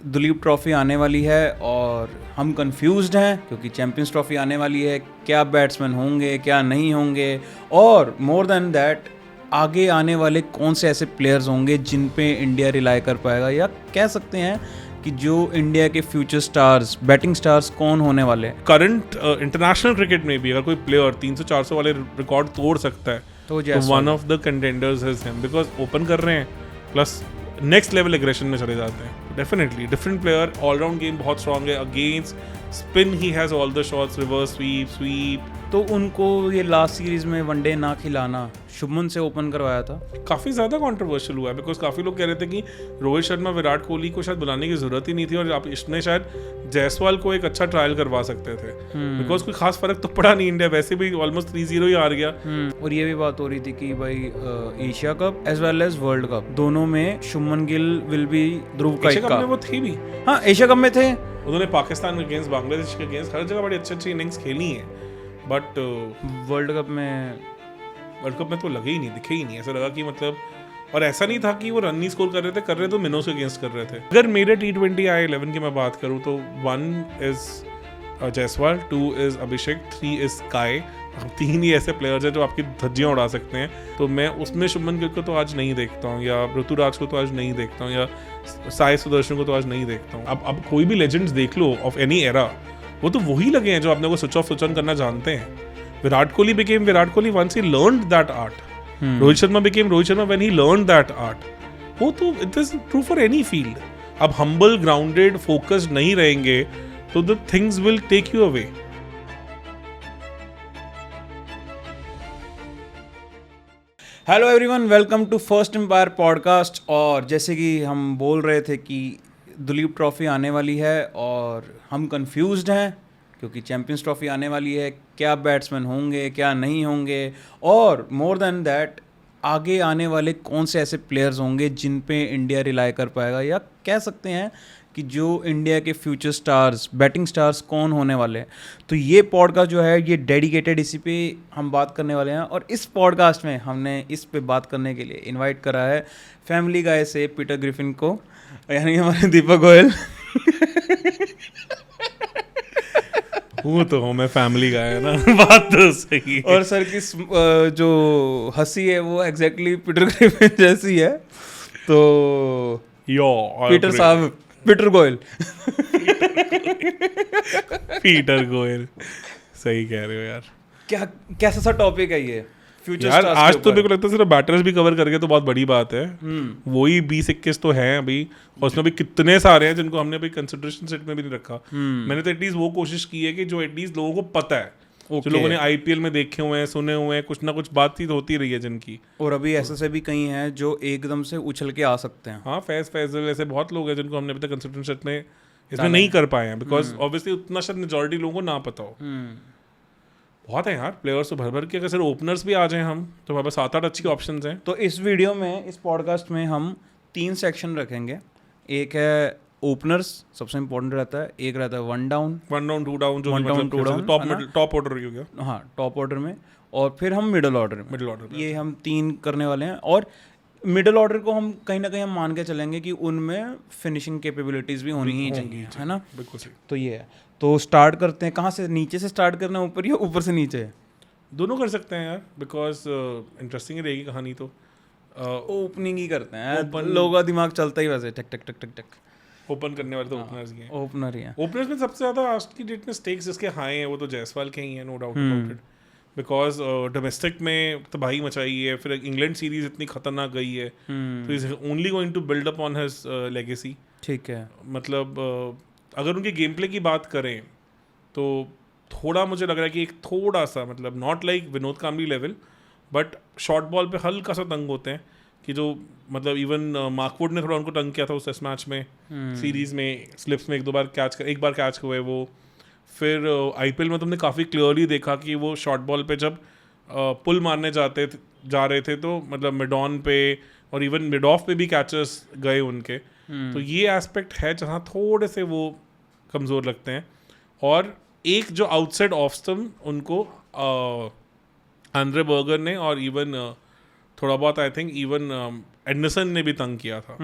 Duleep trophy आने वाली है और हम कंफ्यूज्ड हैं क्योंकि चैंपियंस ट्रॉफी आने वाली है। क्या बैट्समैन होंगे, क्या नहीं होंगे, और मोर देन दैट आगे आने वाले कौन से ऐसे प्लेयर्स होंगे जिन पे इंडिया रिलाई कर पाएगा, या कह सकते हैं कि जो इंडिया के फ्यूचर स्टार्स, बैटिंग स्टार्स कौन होने वाले हैं। करंट इंटरनेशनल क्रिकेट में भी अगर कोई प्लेयर 300-400 वाले रिकॉर्ड तोड़ सकता है तो one of the contenders is him, because open कर रहे हैं प्लस नेक्स्ट लेवल एग्रेशन में चले जाते हैं। Definitely different player, all round game बहुत स्ट्रांग है, against spin he has all the shots, reverse sweep. तो उनको ये लास्ट सीरीज में वनडे ना खिलाना, शुभमन से ओपन करवाया था, काफ़ी ज़्यादा कंट्रोवर्शियल हुआ है बिकॉज काफ़ी लोग कह रहे थे कि रोहित शर्मा, विराट कोहली को शायद बुलाने की ज़रूरत ही नहीं थी और आप इसमें शायद जायसवाल को एक अच्छा ट्रायल करवा सकते थे बिकॉज कोई खास फर्क तो पड़ा नहीं, इंडिया वैसे भी ऑलमोस्ट 3-0 ही हार गया। और ये भी बात हो रही थी कि भाई Asia cup as well as world cup दोनों में शुभमन गिल विल बी ध्रुव का एशिया कप में वो थे भी, हाँ एशिया कप में थे, उन्होंने पाकिस्तान के अगेंस्ट, बांग्लादेश के अगेंस्ट हर जगह बड़ी अच्छी इनिंग्स खेली है, बट वर्ल्ड कप में तो लगे ही नहीं, दिखे ही नहीं, ऐसा लगा कि मतलब, और ऐसा नहीं था कि वो रन नहीं स्कोर कर रहे थे तो मिनोस के अगेंस्ट कर रहे थे। अगर मेरे T20 आई 11 की मैं बात करूँ तो 1 is Jaiswal, 2 is Abhishek, 3 is sky. 3 ही ऐसे प्लेयर्स हैं जो आपकी धज्जियां उड़ा सकते हैं, तो मैं उसमें शुभमन गिल को तो आज नहीं देखता हूँ, या ऋतुराज को तो आज नहीं देखता हूँ, या साई सुदर्शन को तो आज नहीं देखता हूँ। अब कोई भी लेजेंड्स देख लो ऑफ एनी एरा, वो तो वही लगे हैं जो अपने को स्विच ऑफ स्विच ऑन करना जानते हैं। Virat Kohli became Virat Kohli once he learned that art. Rohit Sharma became Rohit Sharma when he learned that art. वो तो it is true for any field. अब humble, grounded, focused नहीं रहेंगे तो the things will take you away. Hello everyone, welcome to first empire podcast. और जैसे कि हम बोल रहे थे कि दुलीप ट्रॉफी आने वाली है और हम कंफ्यूज्ड हैं क्योंकि चैंपियंस ट्रॉफी आने वाली है। क्या बैट्समैन होंगे, क्या नहीं होंगे, और मोर देन दैट आगे आने वाले कौन से ऐसे प्लेयर्स होंगे जिन पे इंडिया रिलाई कर पाएगा, या कह सकते हैं कि जो इंडिया के फ्यूचर स्टार्स, बैटिंग स्टार्स कौन होने वाले हैं। तो ये पॉडकास्ट जो है ये डेडिकेटेड इसी पे हम बात करने वाले हैं। और इस पॉडकास्ट में हमने इस पे बात करने के लिए इनवाइट करा है फैमिली गाय से पीटर ग्रिफिन को, यानी हमारे दीपक गोयल। वो तो हूँ मैं, फैमिली का है ना, बात तो सही है। और सर की जो हंसी है वो एग्जैक्टली पीटर ग्रिफिन जैसी है। तो पीटर साहब, पीटर गोयल। पीटर गोयल, सही कह रहे हो यार। क्या कैसा सा टॉपिक है ये फ्यूचर यार स्टार्स आज के तो ऊपर? मेरे को लगता है सिर्फ बैटर्स भी कवर करके तो बहुत बड़ी बात है। वही 20-21 तो हैं अभी, और उसमें भी कितने सारे हैं जिनको हमने अभी कंसिडरेशन सेट में भी नहीं रखा। मैंने तो एटलीस्ट वो कोशिश की है कि जो एटलीस्ट लोगों को पता है, जो लोगों ने IPL में देखे हुए हैं, सुने हुए हैं, कुछ ना कुछ बातचीत होती रही है जिनकी। और अभी ऐसे भी कई हैं जो एकदम से उछल के आ सकते हैं। हाँ, फैजल ऐसे बहुत लोग हैं जिनको हमने अभी तक कंसिडरेशन सेट में इसमें नहीं कर पाए हैं, बिकॉज ऑब्वियसली उतना शायद मेजॉरिटी लोगों को ना पता हो। बहुत है यार प्लेयर्स तो भर के, अगर सिर्फ ओपनर्स भी आ जाएं हम तो हमारे पास 7-8 अच्छी ऑप्शंस हैं। तो इस वीडियो में, इस पॉडकास्ट में हम 3 सेक्शन रखेंगे। एक है ओपनर्स, सबसे इंपॉर्टेंट रहता है। एक रहता है 1 डाउन, 1 डाउन 2 डाउन, जो 1 डाउन 2 डाउन, टॉप ऑर्डर हो गया। हाँ, टॉप ऑर्डर में। और फिर हम मिडिल ऑर्डर में, ये हम 3 करने वाले हैं। और मिडिल ऑर्डर को हम कहीं ना कहीं हम मान के चलेंगे कि उनमें फिनिशिंग कैपेबिलिटीज भी होनी ही चाहिए, है ना? बिल्कुल सही। तो ये है। तो स्टार्ट करते हैं। कहाँ से, नीचे से स्टार्ट करना है, ऊपर, या ऊपर से नीचे? दोनों कर सकते हैं यार, बिकॉज इंटरेस्टिंग रहेगी कहानी। तो ओपनिंग ही करते हैं, लोगों का दिमाग चलता ही वैसे टक टक टक टक टक। ओपन करने वाले तो ओपनर्स ही हैं। ओपनर ही हैं। ओपनर्स में सबसे ज़्यादा आज की डेट में स्टेक्स जिसके हाई हैं वो तो जायसवाल के ही हैं, no doubt about it. Because domestic में तबाही मचाई है, फिर इंग्लैंड सीरीज इतनी खतरनाक गई है, तो is only going to build up on his legacy. ठीक है। मतलब अगर उनके गेम प्ले की बात करें तो थोड़ा मुझे लग रहा है कि एक थोड़ा सा, मतलब not like Vinod Kambli level, but short ball पे हल्का सा तंग होते हैं। कि जो मतलब इवन मार्कवुड ने थोड़ा उनको तंग किया था उस टेस्ट मैच में, सीरीज में स्लिप्स में एक बार कैच हुए वो। फिर IPL में तुमने काफ़ी क्लियरली देखा कि वो शॉर्ट बॉल पे जब पुल मारने जा रहे थे तो मतलब मिड ऑन पे और इवन मिड ऑफ पे भी कैचेस गए उनके। तो ये एस्पेक्ट है जहाँ थोड़े से वो कमज़ोर लगते हैं। और एक जो आउटसाइड ऑफ स्टंप उनको आंद्रे बर्गर ने और इवन थोड़ा बहुत आई थिंक इवन एंडरसन ने भी तंग किया था।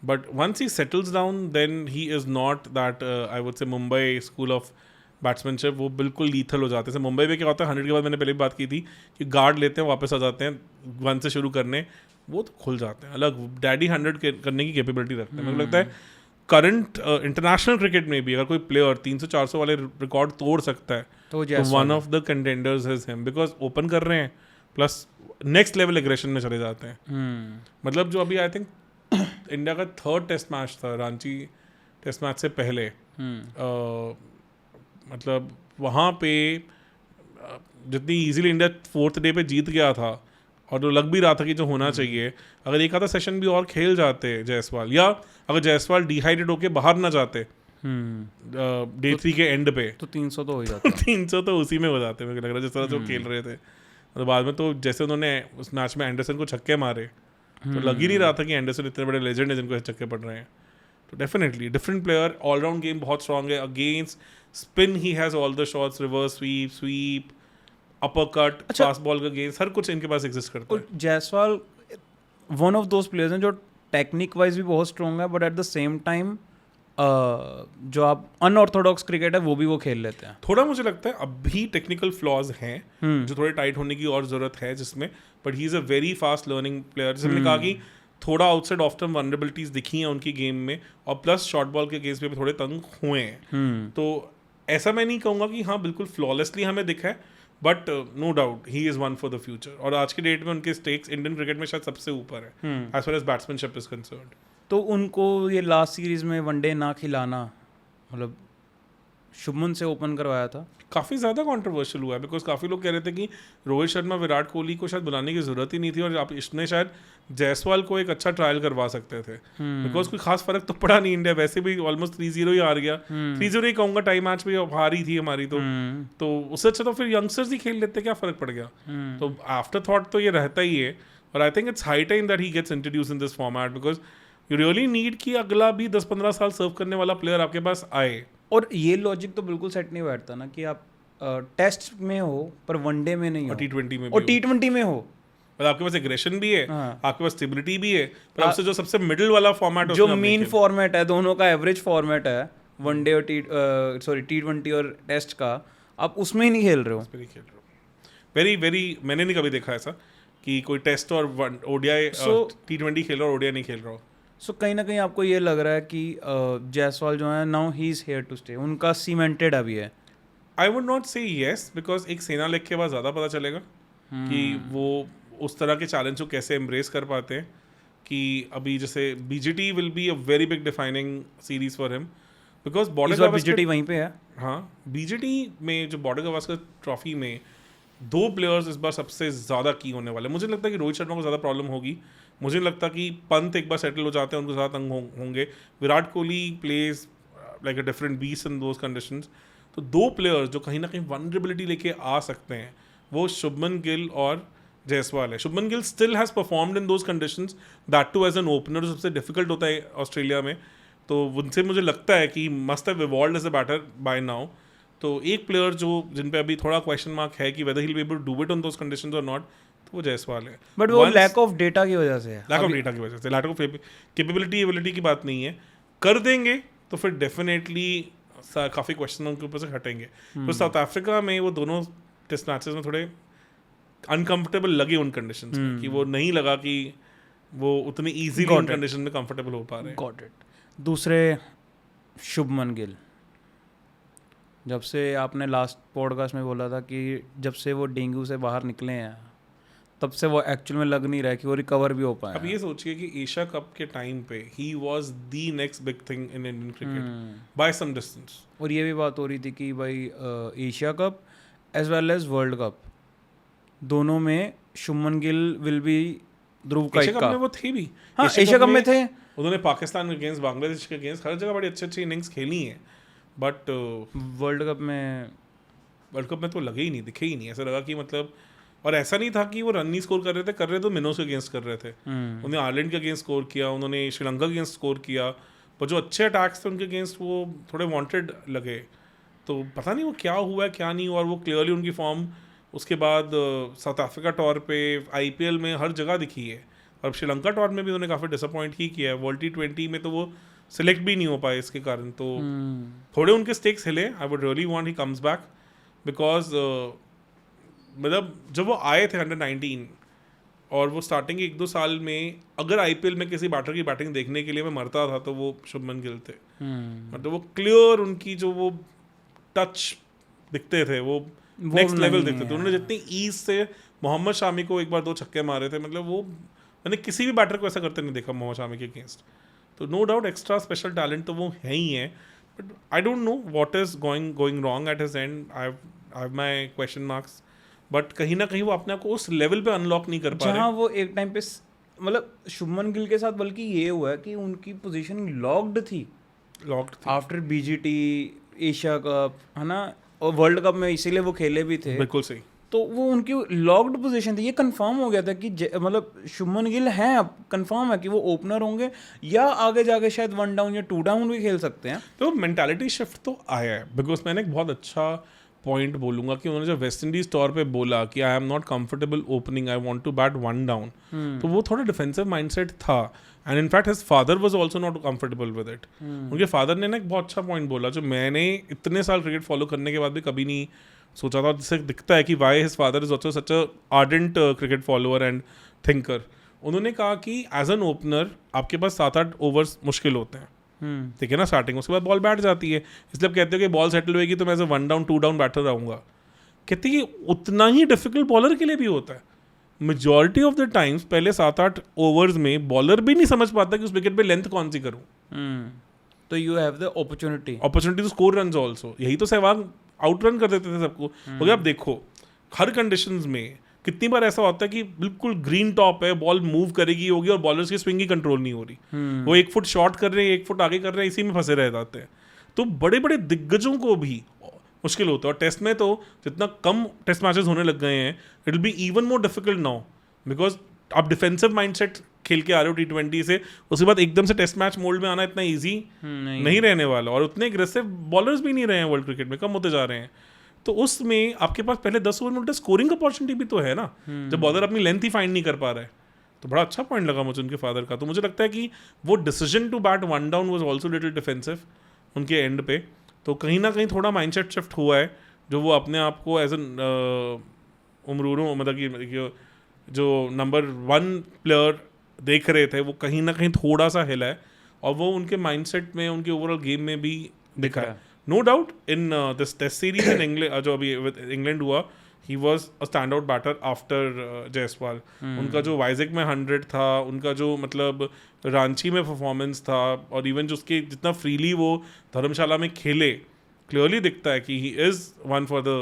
But once he settles down, then he is not that I would say Mumbai school of बैट्समैनशिप. वो बिल्कुल लीथल हो जाते हैं. मुंबई में क्या होता है 100 के बाद मैंने पहले भी बात की थी कि गार्ड लेते हैं वापस आ जाते हैं 1 से शुरू करने, वो तो खुल जाते हैं अलग. डैडी 100 करने की कैपेबिलिटी रखते हैं. मुझे लगता है करंट इंटरनेशनल क्रिकेट में भी अगर कोई प्लेयर 300-400 वाले रिकॉर्ड तोड़ सकता है तो one of the contenders is him, because open कर रहे हैं प्लस नेक्स्ट लेवल एग्रेशन में चले जाते हैं. मतलब जो अभी आई थिंक इंडिया का 3rd टेस्ट मैच था रांची टेस्ट मैच से पहले, मतलब वहाँ पे जितनी इजीली इंडिया 4th डे पे जीत गया था और जो लग भी रहा था कि जो होना चाहिए, अगर एक आधा सेशन भी और खेल जाते जायसवाल, या अगर जायसवाल डिहाइड्रेट होके बाहर ना जाते डे 3 के एंड पे, तो 300 तो हो ही जाता. 300 तो उसी में हो जाते मुझे लग रहा है जिस तरह से वो खेल रहे थे. तो बाद में तो जैसे उन्होंने उस मैच में एंडरसन को छक्के मारे तो लग ही नहीं रहा था कि एंडरसन इतने बड़े लेजेंड है जिनको छक्के पड़ रहे हैं. तो definitely different player, all round game बहुत स्ट्रांग है. Against spin he has all the shots, reverse sweep, upper cut, fast ball का गेम, हर कुछ इनके पास एग्जिस्ट करता है. और Jaiswal one of those players हैं जो टेक्निक वाइज भी बहुत स्ट्रांग है, but at the same time जो आप अनऑर्थोडॉक्स क्रिकेट है वो भी वो खेल लेते हैं. थोड़ा मुझे लगता है अभी टेक्निकल फ्लॉज हैं जो थोड़े टाइट होने की और जरूरत है जिसमें, but he is a very fast learning player. जैसे मैंने कहा कि थोड़ा आउटसाइड ऑफ टर्म वनरेबिलिटीज दिखी हैं उनकी गेम में, और प्लस शॉर्ट बॉल के केस पे भी थोड़े तंग हुए हैं. तो ऐसा मैं नहीं कहूँगा कि हाँ बिल्कुल फ्लॉलेसली हमें दिखा है, but no doubt he is one for the future. और आज के डेट में उनके स्टेक्स इंडियन क्रिकेट में शायद सबसे ऊपर है as far as batsmanship is concerned. तो उनको ये लास्ट सीरीज में वनडे ना खिलाना, मतलब शुभमन से ओपन करवाया था, काफ़ी ज़्यादा कंट्रोवर्शियल हुआ है, बिकॉज काफ़ी लोग कह रहे थे कि रोहित शर्मा विराट कोहली को शायद बुलाने की ज़रूरत ही नहीं थी और आप इसने शायद जायसवाल को एक अच्छा ट्रायल करवा सकते थे, बिकॉज कोई खास फर्क तो पड़ा नहीं. इंडिया वैसे भी ऑलमोस्ट 3-0 ही हार गया. 3-0 ही कहूँगा, टाइम मैच में हारी थी हमारी, तो उससे अच्छा तो फिर यंगस्टर्स ही खेल लेते, क्या फ़र्क पड़ गया. तो आफ्टर थॉट तो ये रहता ही है, और I think it's high time that he gets introduce in this format, because you really need कि अगला भी 10-15 साल सर्व करने वाला प्लेयर आपके पास आए. और ये लॉजिक तो बिल्कुल सेट नहीं बैठता ना कि आप टेस्ट में हो पर वनडे में नहीं हो, और T20 में भी और T20 में हो, मतलब आपके पास एग्रेशन भी है, हाँ. आपके पास स्टेबिलिटी भी है, पर आपसे जो सबसे मिडिल वाला फॉर्मेट जो मेन फॉर्मेट है, दोनों का एवरेज फॉर्मेट है वनडे और T20 और टेस्ट का, आप उसमें ही नहीं खेल रहे हो. वेरी वेरी मैंने नहीं कभी देखा ऐसा कि कोई टेस्ट और ओडीआई T20 खेल रहा और ओडीआई नहीं खेल रहा हो. सो कहीं ना कहीं आपको ये लग रहा है कि जायसवाल जो है now he is here to stay, उनका सीमेंटेड अभी है. I would not say yes, because एक सेना लेग के बाद ज़्यादा पता चलेगा कि वो उस तरह के चैलेंज को कैसे एम्ब्रेस कर पाते हैं. कि अभी जैसे BGT will be a very big defining series for him, because border BGT वहीं पे है. हाँ, BGT में जो बॉर्डर गावस्कर ट्रॉफी में 2 प्लेयर्स इस बार सबसे ज़्यादा की होने वाले. मुझे लगता है कि रोहित शर्मा को ज़्यादा प्रॉब्लम होगी. मुझे लगता कि पंत एक बार सेटल हो जाते हैं उनको ज़्यादा तंग होंगे. Virat Kohli plays like a different beast in those conditions. तो 2 प्लेयर्स जो कहीं ना कहीं वनरेबिलिटी लेके आ सकते हैं वो शुभमन गिल और जायसवाल है. Shubman Gill still has performed in those conditions, that too as an opener, सबसे डिफिकल्ट होता है ऑस्ट्रेलिया में. तो उनसे मुझे लगता है कि must have evolved as a batter by now. तो एक प्लेयर जो जिन पे अभी थोड़ा क्वेश्चन मार्क है कि whether he will be able to do it on those conditions और नॉट, तो वो जायसवाल है. बट वो लैक ऑफ डेटा की वजह से है, लैक ऑफ डेटा की वजह से, लैक ऑफ कैपेबिलिटी एबिलिटी की बात नहीं है. कर देंगे तो फिर डेफिनेटली काफ़ी क्वेश्चन उनके ऊपर से हटेंगे. तो साउथ अफ्रीका में वो दोनों टेस्ट मैचेस में थोड़े अनकंफर्टेबल लगे उन कंडीशंस में, कि वो नहीं लगा कि वो उतनी इजीली उन कंडीशन में कंफर्टेबल हो पा रहे हैं. Got it. दूसरे शुभमन गिल, जब से आपने लास्ट पॉडकास्ट में बोला था कि जब से वो डेंगू से बाहर निकले हैं तब से वो एक्चुअल में लग नहीं रहा है कि वो रिकवर भी हो पाए. अब ये सोचिए कि एशिया कप के टाइम पे he was the next big thing in Indian cricket by some distance. और ये भी बात हो रही थी कि भाई Asia cup as well as world cup दोनों में शुभमन गिल विल बी ध्रुव का. एशिया कप में वो थे भी. हाँ, एशिया कप में थे. उन्होंने पाकिस्तान के अगेंस्ट, बांग्लादेश के अगेंस्ट हर जगह बड़ी अच्छी इनिंग्स खेली हैं. बट वर्ल्ड कप में तो लगे ही नहीं, दिखे ही नहीं. ऐसा लगा कि मतलब, और ऐसा नहीं था कि वो रन नहीं स्कोर कर रहे थे तो मिनोस के अगेंस्ट कर रहे थे. उन्होंने आयरलैंड के अगेंस्ट स्कोर किया, उन्होंने श्रीलंका के अगेंस्ट स्कोर किया, पर जो अच्छे अटैक्स थे उनके अगेंस्ट वो थोड़े वांटेड लगे. तो पता नहीं वो क्या हुआ है क्या नहीं हुआ. और वो क्लियरली उनकी फॉर्म उसके बाद साउथ अफ्रीका टूर पे, IPL में हर जगह दिखी है. और श्रीलंका टूर में भी उन्होंने काफ़ी डिसअपॉइंट ही किया है। वर्ल्ड T20 में तो वो सिलेक्ट भी नहीं हो पाए इसके कारण, तो थोड़े उनके स्टेक्स हिले। I would really want he comes back, because मतलब जब वो आए थे अंडर-19 और वो स्टार्टिंग के 1-2 साल में अगर IPL में किसी बैटर की बैटिंग देखने के लिए मैं मरता था तो वो शुभमन गिल थे। मतलब वो क्लियर उनकी जो वो टच दिखते थे वो नेक्स्ट लेवल दिखते थे। उन्होंने जितनी ईज से मोहम्मद शामी को एक बार 2 छक्के मारे थे, मतलब वो मैंने किसी भी बैटर को ऐसा करते नहीं देखा मोहम्मद शामी के अगेंस्ट। तो no doubt extra special talent तो वो है ही है, but I don't know what is going wrong at his end. I have my question marks, but कहीं ना कहीं वो अपने आप को उस लेवल पे अनलॉक नहीं कर पा रहे। जहाँ वो एक टाइम पे मतलब शुभमन गिल के साथ बल्कि ये हुआ है कि उनकी पोजीशन लॉक्ड थी आफ्टर BGT, एशिया कप, है ना, और वर्ल्ड कप में इसीलिए वो खेले भी थे। बिल्कुल सही। तो वो उनकी लॉक्ड पोजीशन थी। ये कंफर्म हो गया था कि मतलब शुभमन गिल हैं, अब कंफर्म है कि वो ओपनर होंगे या आगे जाके शायद 1 डाउन या 2 डाउन भी खेल सकते हैं। तो मेंटालिटी शिफ्ट तो आया है, बिकॉज मैंने एक बहुत अच्छा पॉइंट बोलूंगा कि उन्होंने जब वेस्ट इंडीज तौर पे बोला कि I am not comfortable opening, I want to bat 1 down, तो वो थोड़ा डिफेंसिव माइंडसेट था। And in fact his father was also not comfortable with it. उनके फादर ने ना एक बहुत अच्छा पॉइंट बोला जो मैंने इतने साल क्रिकेट फॉलो करने के बाद भी कभी नहीं सोचा था, जिससे दिखता है कि why his father is also such a ardent cricket follower and thinker. उन्होंने कहा कि एज एन ओपनर आपके पास 7-8 ओवर्स मुश्किल होते हैं, ठीक है ना, स्टार्टिंग, उसके बाद बॉल बैठ जाती है, इसलिए आप कहते हो कि बॉल सेटल होगी तो मैं as a 1 down 2 down batter रहूँगा। कहते हैं कि उतना ही डिफिकल्ट बॉलर के लिए भी होता है। मेजॉरिटी ऑफ द टाइम्स पहले 7-8 ओवर्स में बॉलर भी नहीं समझ पाता कि उस विकेट पे लेंथ कौन सी करूँ। तो you have the opportunity to score runs also. यही तो सहवाग आउट रन कर देते थे सबको। क्योंकि आप देखो हर कंडीशंस में कितनी बार ऐसा होता है कि बिल्कुल ग्रीन टॉप है, बॉल मूव करेगी होगी और बॉलर्स की स्विंग ही कंट्रोल नहीं हो रही, वो 1 फुट शॉर्ट कर रहे हैं, 1 फुट आगे कर रहे हैं, इसी में फंसे रह जाते हैं। तो बड़े बड़े दिग्गजों को भी मुश्किल होता है। और टेस्ट में तो जितना कम टेस्ट मैचेस होने लग गए हैं, it will be even more difficult now, because आप डिफेंसिव माइंडसेट खेल के आ रहे हो T20 से, उसके बाद एकदम से टेस्ट मैच मोड में आना इतना ईजी नहीं रहने वाला। और उतने एग्रेसिव बॉलर्स भी नहीं रहे हैं वर्ल्ड क्रिकेट में, कम होते जा रहे हैं। तो उसमें आपके पास पहले 10 ओवर में उल्टा स्कोरिंग अपॉर्चुनिटी भी तो है ना, जब बॉलर अपनी लेंथ ही फाइंड नहीं कर पा रहा है। तो बड़ा अच्छा पॉइंट लगा मुझे उनके फादर का। तो मुझे लगता है कि वो decision to bat 1 down was also little defensive उनके एंड पे। तो कहीं ना कहीं थोड़ा माइंडसेट शिफ्ट हुआ है, जो वो अपने आप को एज एन उमरूरों, मतलब कि जो नंबर 1 प्लेयर देख रहे थे, वो कहीं ना कहीं थोड़ा सा हिला है। और वो उनके माइंडसेट में, उनके ओवरऑल गेम में भी दिखा है। No doubt in this test series in England, जो अभी इंग्लैंड हुआ, he was a stand out batter after Jaiswal. उनका जो वाइजैक में 100 था, उनका जो मतलब रांची में परफॉर्मेंस था, और इवन जो उसके जितना फ्रीली वो धर्मशाला में खेले, क्लियरली दिखता है कि he is one for the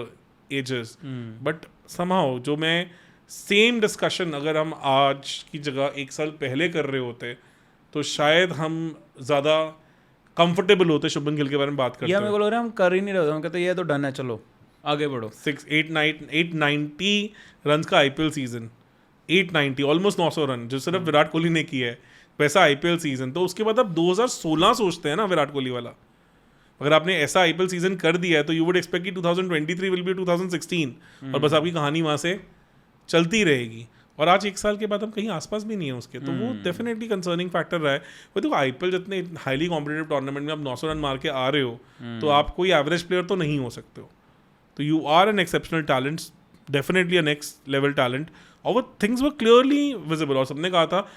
ages. But somehow जो मैं सेम डिस्कशन अगर हम आज की जगह 1 साल पहले कर रहे होते, तो शायद हम ज़्यादा कंफर्टेबल होते शुभमन गिल के बारे में बात करते। या मेरे को लग रहा है हम कर ही नहीं रहे, हम कहते ये तो डन है, चलो आगे बढ़ो। 890 रन का IPL सीजन, 890, ऑलमोस्ट 900 रन, जो सिर्फ विराट कोहली ने किया है, वैसा IPL सीजन। तो उसके बाद आप 2016 सोचते हैं ना विराट कोहली वाला। अगर आपने ऐसा IPL सीजन कर दिया है तो यू वुड एक्सपेक्ट कि 2023 विल बी 2016, और बस आपकी कहानी वहाँ से चलती रहेगी। और आज 1 साल के बाद हम कहीं आसपास भी नहीं है उसके, तो वो डेफिनेटली कंसर्निंग फैक्टर रहा है। वो देखो IPL जितने हाईली कॉम्पिटिटिव टूर्नामेंट में आप 900 रन मार के आ रहे हो, तो आप कोई एवरेज प्लेयर तो नहीं हो सकते हो। तो you are an exceptional talent, definitely a next level talent. और वो थिंग्स वर क्लियरली विजिबल। और सबने कहा था,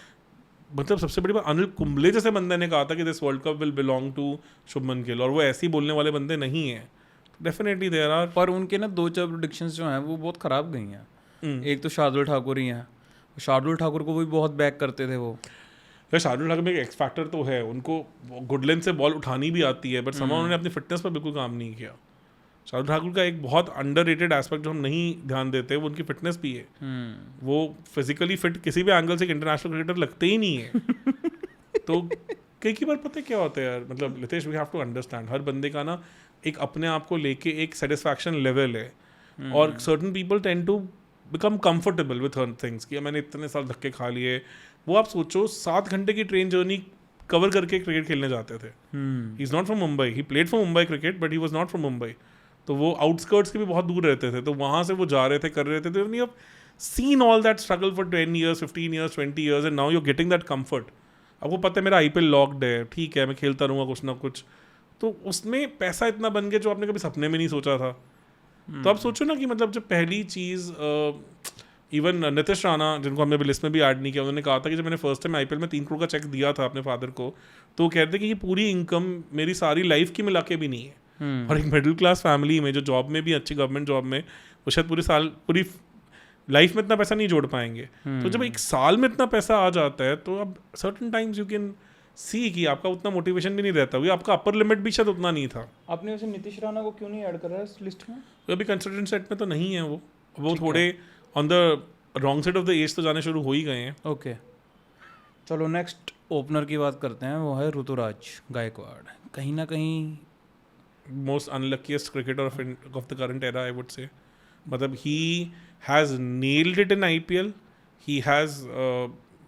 मतलब सबसे बड़ी बात, अनिल कुंबले जैसे बंदे ने कहा था कि this world cup will belong to Shubman Gill, और वो ऐसे ही बोलने वाले बंदे नहीं हैं। डेफिनेटली देयर आर, पर उनके ना 2-4 प्रेडिक्शंस जो हैं वो बहुत ख़राब गई हैं। एक तो शार्दुल ठाकुर ही हैं, शार्दुल ठाकुर को भी बहुत बैक करते थे वो। यार शार्दुल ठाकुर में एक एक्स फैक्टर तो है, उनको गुड लेंथ से बॉल उठानी भी आती है, बट समय उन्होंने अपनी फिटनेस पर बिल्कुल काम नहीं किया। शार्दुल ठाकुर का एक बहुत अंडररेटेड एस्पेक्ट जो हम नहीं ध्यान देते, वो उनकी फिटनेस भी है। वो फिजिकली फिट किसी भी एंगल से एक इंटरनेशनल क्रिकेटर लगते ही नहीं है। तो कई बार पता है क्या होता है यार, मतलब Litesh, we have to understand, हर बंदे का ना एक अपने आप को लेके एक सेटिस्फैक्शन लेवल है, और certain people tend to become comfortable with हर थिंग्स कि मैंने इतने साल धक्के खा लिए। वो आप सोचो 7 घंटे की ट्रेन जर्नी कवर करके क्रिकेट खेलने जाते थे। ही is not from Mumbai, he played for Mumbai cricket, but he was not from Mumbai. तो वो आउटस्कर्ट्स के भी बहुत दूर रहते थे, तो वहाँ से वो जा रहे थे, कर रहे थे। तो अब seen all that struggle for 10 years, 15 years, 20 years, and now you're getting that comfort. आपको पता है मेरा IPL लॉक्ड है, ठीक है, मैं खेलता रहूँगा कुछ ना कुछ, तो उसमें पैसा इतना बन गया जो आपने कभी सपने में नहीं सोचा था. तो आप सोचो ना कि मतलब जब पहली चीज़ इवन नितिश राणा, जिनको हमने लिस्ट में भी ऐड नहीं किया, उन्होंने कहा था कि जब मैंने फर्स्ट टाइम IPL में 3 करोड़ का चेक दिया था अपने फादर को, तो वो कहते कि ये पूरी इनकम मेरी सारी लाइफ की मिला के भी नहीं है. और एक मिडिल क्लास फैमिली में जो जॉब में भी अच्छी गवर्नमेंट जॉब में, वो शायद पूरी लाइफ में इतना पैसा नहीं जोड़ पाएंगे. तो जब एक साल में इतना पैसा आ जाता है तो अब certain times you can see कि आपका उतना मोटिवेशन भी नहीं रहता, क्योंकि आपका अपर लिमिट भी शायद उतना नहीं था. आपने वैसे नीतीश राणा को क्यों नहीं ऐड करा इस लिस्ट में? तो अभी कंसिडरेशन सेट में तो नहीं है वो थोड़े on the wrong side of the age तो जाने शुरू हो ही गए हैं. ओके, चलो नेक्स्ट ओपनर की बात करते हैं, वो है ऋतुराज गायकवाड़. कहीं ना कहीं most unluckiest cricketer of the current era, I would say. मतलब he has nailed it in IPL, he has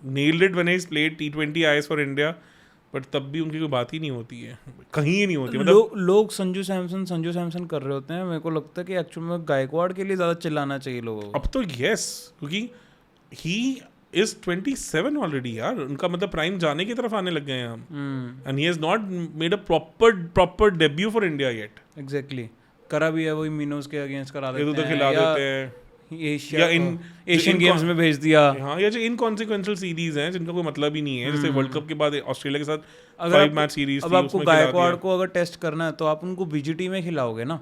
nailed it when he played T20 IS for India, but तब भी उनकी कोई बात ही नहीं होती है, कहीं ही नहीं होती. मतलब लोग संजू सैमसन कर रहे होते हैं. मेरे को लगता है कि एक्चुअल में गायकवाड़ के लिए ज़्यादा चिल्लाना चाहिए लोगों को. अब तो यस, क्योंकि ही इज 27 ऑलरेडी यार. उनका मतलब प्राइम जाने की तरफ आने लग गए हैं हम. And he has not made a proper debut for India yet. Exactly, करा भी है, वही मीनोज के अगेंस्ट करा देते तो हैं, खिला देते हैं, एशियन गेम्स में भेज दिया. हाँ, या जो इनकॉन्सिक्वेंशियल सीरीज हैं जिनका कोई मतलब ही नहीं है, जैसे वर्ल्ड कप के बाद ऑस्ट्रेलिया के साथ 5 मैच सीरीज. अब आपको गायकवाड़ को अगर टेस्ट करना है तो आप उनको BGT में खिलाओगे ना,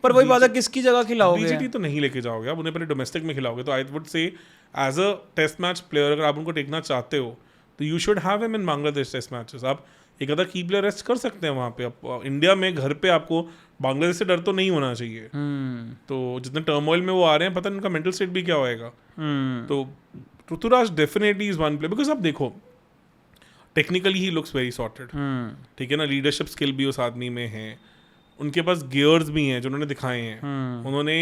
पर वही बात है किसकी जगह खिलाओगे? BGT तो नहीं लेके जाओगे आप, उन्हें पहले डोमेस्टिक में खिलाओगे. तो I would say as a test match player अगर आप उनको टेकना चाहते हो तो you should have him in Bangladesh test matches. आप एक आधा की प्लेयर रेस्ट कर सकते हैं वहाँ पे. आप इंडिया में घर पे आपको बांग्लादेश से डर तो नहीं होना चाहिए. तो जितने टर्मोइल में वो आ रहे हैं, पता नहीं उनका मेंटल स्टेट भी क्या होएगा. तो Ruturaj definitely is one player, because आप देखो technically he looks very sorted, ठीक है ना. लीडरशिप स्किल भी उस आदमी में है, उनके पास गियर्स भी हैं जो उन्होंने दिखाए हैं. उन्होंने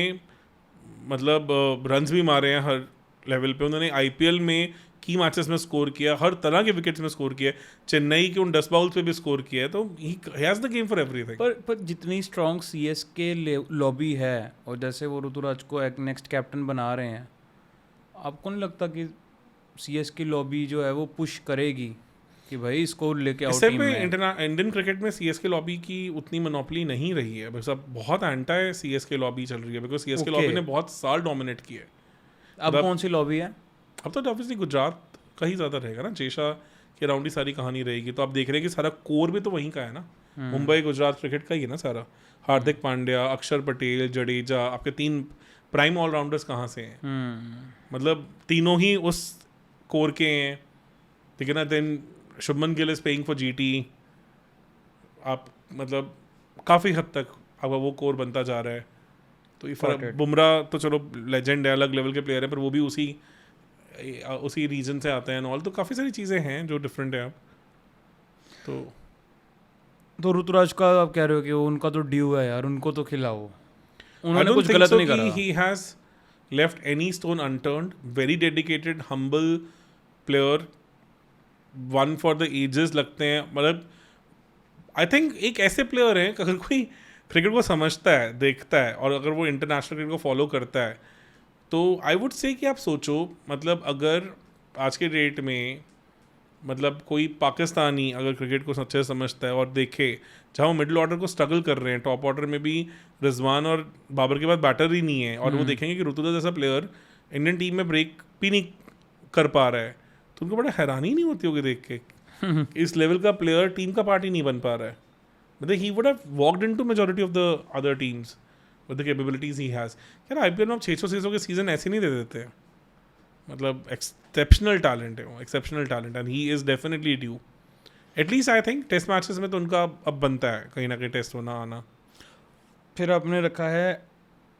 मतलब रन्स भी मारे हैं हर लेवल पे. उन्होंने IPL में की मैचेस में स्कोर किया, हर तरह के विकेट्स में स्कोर किया, चेन्नई के उन 10 बाउल्स पे भी स्कोर किया है. तो he has the game for everything. पर जितनी स्ट्रॉन्ग CSK लॉबी है, और जैसे वो ऋतुराज को एक नेक्स्ट कैप्टन बना रहे हैं, आपको नहीं लगता कि CSK लॉबी जो है वो पुश करेगी कि भाई इसको लेके आओ टीम में? इंडियन क्रिकेट में CSK लॉबी की उतनी मोनोपोली नहीं रही है, बस अब बहुत एंटी CSK लॉबी चल रही है, बिकॉज CSK लॉबी ने बहुत साल डोमिनेट किया है. अब कौन सी लॉबी है? अब तो ऑब्वियसली गुजरात का ही ज़्यादा रहेगा ना, जेशा के अराउंड ही सारी कहानी रहेगी. तो आप देख रहे हैं कि सारा कोर भी तो वहीं का है ना. मुंबई गुजरात क्रिकेट का ही है ना सारा. हार्दिक पांड्या, अक्षर पटेल, जडेजा, आपके 3 प्राइम ऑलराउंडर्स कहाँ से हैं? मतलब तीनों ही उस कोर के हैं, ठीक है ना. Then Shubman Gill is playing for GT. आप मतलब काफ़ी हद तक अब वो कोर बनता जा रहा है. तो ये फर्क, बुमराह तो चलो लेजेंड है, अलग लेवल के प्लेयर है, पर वो भी उसी रीजन से आते हैं ऑल. तो काफ़ी सारी चीज़ें हैं जो डिफरेंट है. अब तो ऋतुराज का आप कह रहे हो कि उनका तो ड्यू है यार, उनको तो खिलाओ. उन्होंने कुछ गलत नहीं करा. He has left any stone unturned. Very dedicated, humble player, one for the ages लगते हैं. मतलब आई थिंक एक ऐसे प्लेयर हैं अगर कोई क्रिकेट को समझता है, देखता है, और अगर वो इंटरनेशनल क्रिकेट को फॉलो करता है, तो आई वुड से कि आप सोचो, मतलब अगर आज के डेट में मतलब कोई पाकिस्तानी अगर क्रिकेट को अच्छे से समझता है और देखे जहाँ वो मिडिल ऑर्डर को स्ट्रगल कर रहे हैं, टॉप ऑर्डर में भी रिजवान और बाबर के बाद बैटर ही नहीं है, और वो देखेंगे कि ऋतुराज जैसा प्लेयर इंडियन टीम में ब्रेक भी नहीं कर पा रहा है, तो उनको बड़ा हैरानी नहीं होती होगी देख के इस लेवल का प्लेयर टीम का पार्ट ही नहीं बन पा रहा है. मतलब he would have walked into majority of the other teams with the capabilities he has. यार IPL में 600 के सीजन ऐसे नहीं दे देते हैं. मतलब एक्सेप्शनल टैलेंट है वो, exceptional talent, and he is definitely due. At least I think test matches में तो उनका अब बनता है कहीं ना कहीं टेस्ट होना आना. फिर आपने रखा है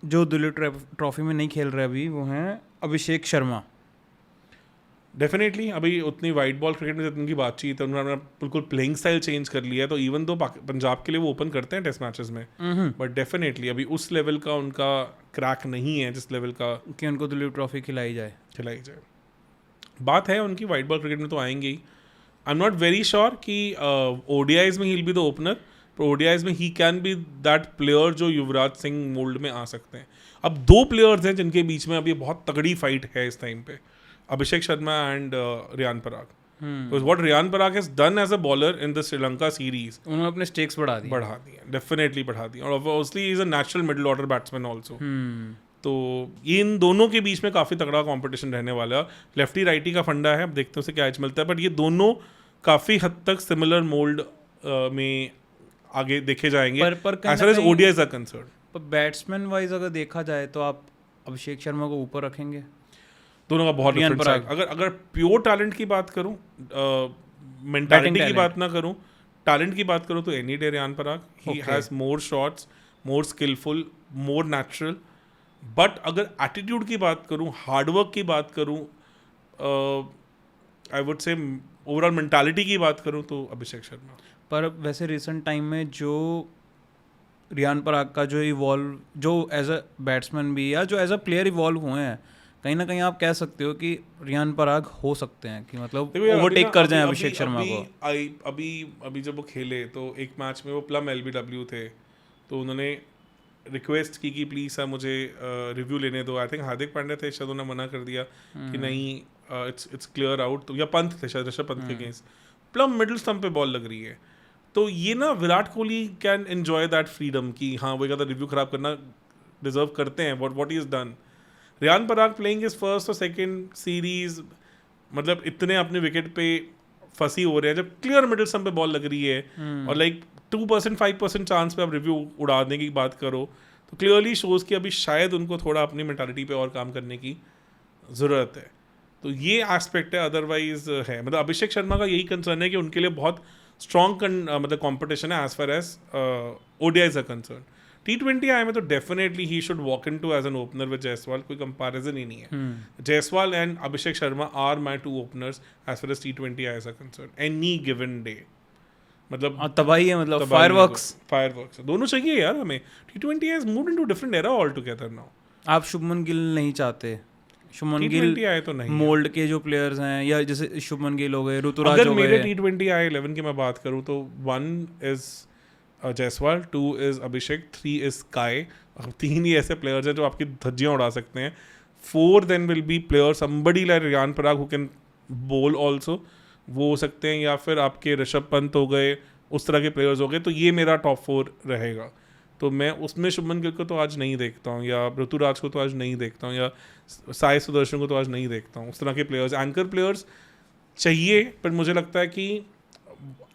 जो दुलीप ट्रॉफी में नहीं खेल रहे अभी, वो हैं अभिषेक शर्मा. डेफिनेटली अभी उतनी वाइट बॉल क्रिकेट में जितनी बातचीत है, उन्होंने बिल्कुल प्लेइंग स्टाइल चेंज कर लिया है. तो इवन तो पंजाब के लिए वो ओपन करते हैं टेस्ट मैचेस में, बट डेफिनेटली अभी उस लेवल का उनका क्रैक नहीं है जिस लेवल का कि उनको दुलीप ट्रॉफी खिलाई जाए. बात है उनकी वाइट बॉल क्रिकेट में तो आएंगे ही. I am not very sure कि ODIs में he will be the opener, पर ओडीआईज में he can be that player जो युवराज सिंह मोल्ड में आ सकते हैं. अब 2 प्लेयर्स हैं जिनके बीच में अभी बहुत तगड़ी फाइट है इस टाइम पे, Abhishek Sharma and Riyan Parag. Because what Riyan Parag has done as a bowler in the Sri Lanka series, उन्होंने अपने स्टेक्स बढ़ा दिए, डेफिनेटली बढ़ा दिए. और obviously he is a natural middle order batsman also. तो ये इन दोनों के बीच में काफ़ी तगड़ा कंपटीशन रहने वाला है. लेफ्टी राइटी का फंडा है, अब देखते हैं उसे क्या एज मिलता है. बट ये दोनों काफ़ी हद तक सिमिलर मोल्ड में आगे देखे जाएंगे as far as ODIs are concern. पर बैट्समैन वाइज अगर देखा जाए तो आप अभिषेक शर्मा को ऊपर रखेंगे? दोनों का बहुत डिफरेंस है. अगर प्योर टैलेंट की बात करूं, मेंटालिटी की बात ना करूं, टैलेंट की बात करूं तो any day Riyan Parag. He has more shots, more skillful, more natural. But अगर एटीट्यूड की बात करूं, हार्डवर्क की बात करूं, I would say overall mentality की बात करूं तो अभिषेक शर्मा. पर वैसे रिसेंट टाइम में जो रियान पराग का जो इवॉल्व, जो एज अ बैट्समैन भी या जो एज अ प्लेयर इवॉल्व हुए हैं, कहीं ना कहीं आप कह सकते हो कि रियान पराग हो सकते हैं कि मतलब ओवरटेक कर जाएं अभिषेक शर्मा को. अभी जब वो खेले तो एक मैच में वो प्लम एलबीडब्ल्यू थे, तो उन्होंने रिक्वेस्ट की कि प्लीज़ सर मुझे रिव्यू लेने दो. आई थिंक हार्दिक पांड्या थे शायद, उन्होंने मना कर दिया कि नहीं, इट्स क्लियर आउट. तो या पंत थे शायद, ऋषभ पंत के अगेंस्ट. प्लम मिडिल स्टंप पे बॉल लग रही है. तो ये ना Virat Kohli can enjoy that freedom कि हाँ वो ज़्यादा रिव्यू खराब करना डिजर्व करते हैं. What he is done. Riyan Parag playing is first और सेकंड सीरीज, मतलब इतने अपने विकेट पे फंसी हो रहे हैं, जब क्लियर मिडिल स्टंप पे बॉल लग रही है और लाइक 2% 5% चांस पे आप रिव्यू उड़ाने की बात करो, तो क्लियरली शोज कि अभी शायद उनको थोड़ा अपनी मेंटालिटी पे और काम करने की ज़रूरत है. तो ये एस्पेक्ट है. अदरवाइज है मतलब अभिषेक शर्मा का यही कंसर्न है कि उनके लिए बहुत स्ट्रॉन्ग मतलब कॉम्पिटिशन है as far as ODIs are concern. T20 I में तो definitely he should walk in to as an opener with Jaiswal. कोई कंपैरिजन ही नहीं है. Jaiswal and Abhishek Sharma are my 2 openers as far as T20 I are concern any given day. मतलब तबाही है, मतलब फायरवर्क्स दोनों चाहिए यार हमें. T20 has moved into different era all together now. आप शुभमन गिल नहीं चाहते? शुभमन गिल आए तो नहीं, मोल्ड के जो प्लेयर्स हैं, या जैसे शुभमन गिल हो गए, ऋतुराज हो गए. अगर मेरे T20 आए 11 की मैं बात करूँ तो 1 is Jaiswal, 2 is Abhishek, 3 is काय. अब 3 ही ऐसे प्लेयर्स हैं जो आपकी धज्जियां उड़ा सकते हैं. 4 then will be player somebody like Riyan Parag who can bowl also, वो हो सकते हैं. या फिर आपके ऋषभ पंत हो गए, उस तरह के प्लेयर्स हो गए. तो ये मेरा टॉप 4 रहेगा. तो मैं उसमें शुभमन गिल को तो आज नहीं देखता हूँ, या ऋतुराज को तो आज नहीं देखता हूँ, या साई सुदर्शन को तो आज नहीं देखता हूँ. उस तरह के प्लेयर्स, एंकर प्लेयर्स चाहिए, पर मुझे लगता है कि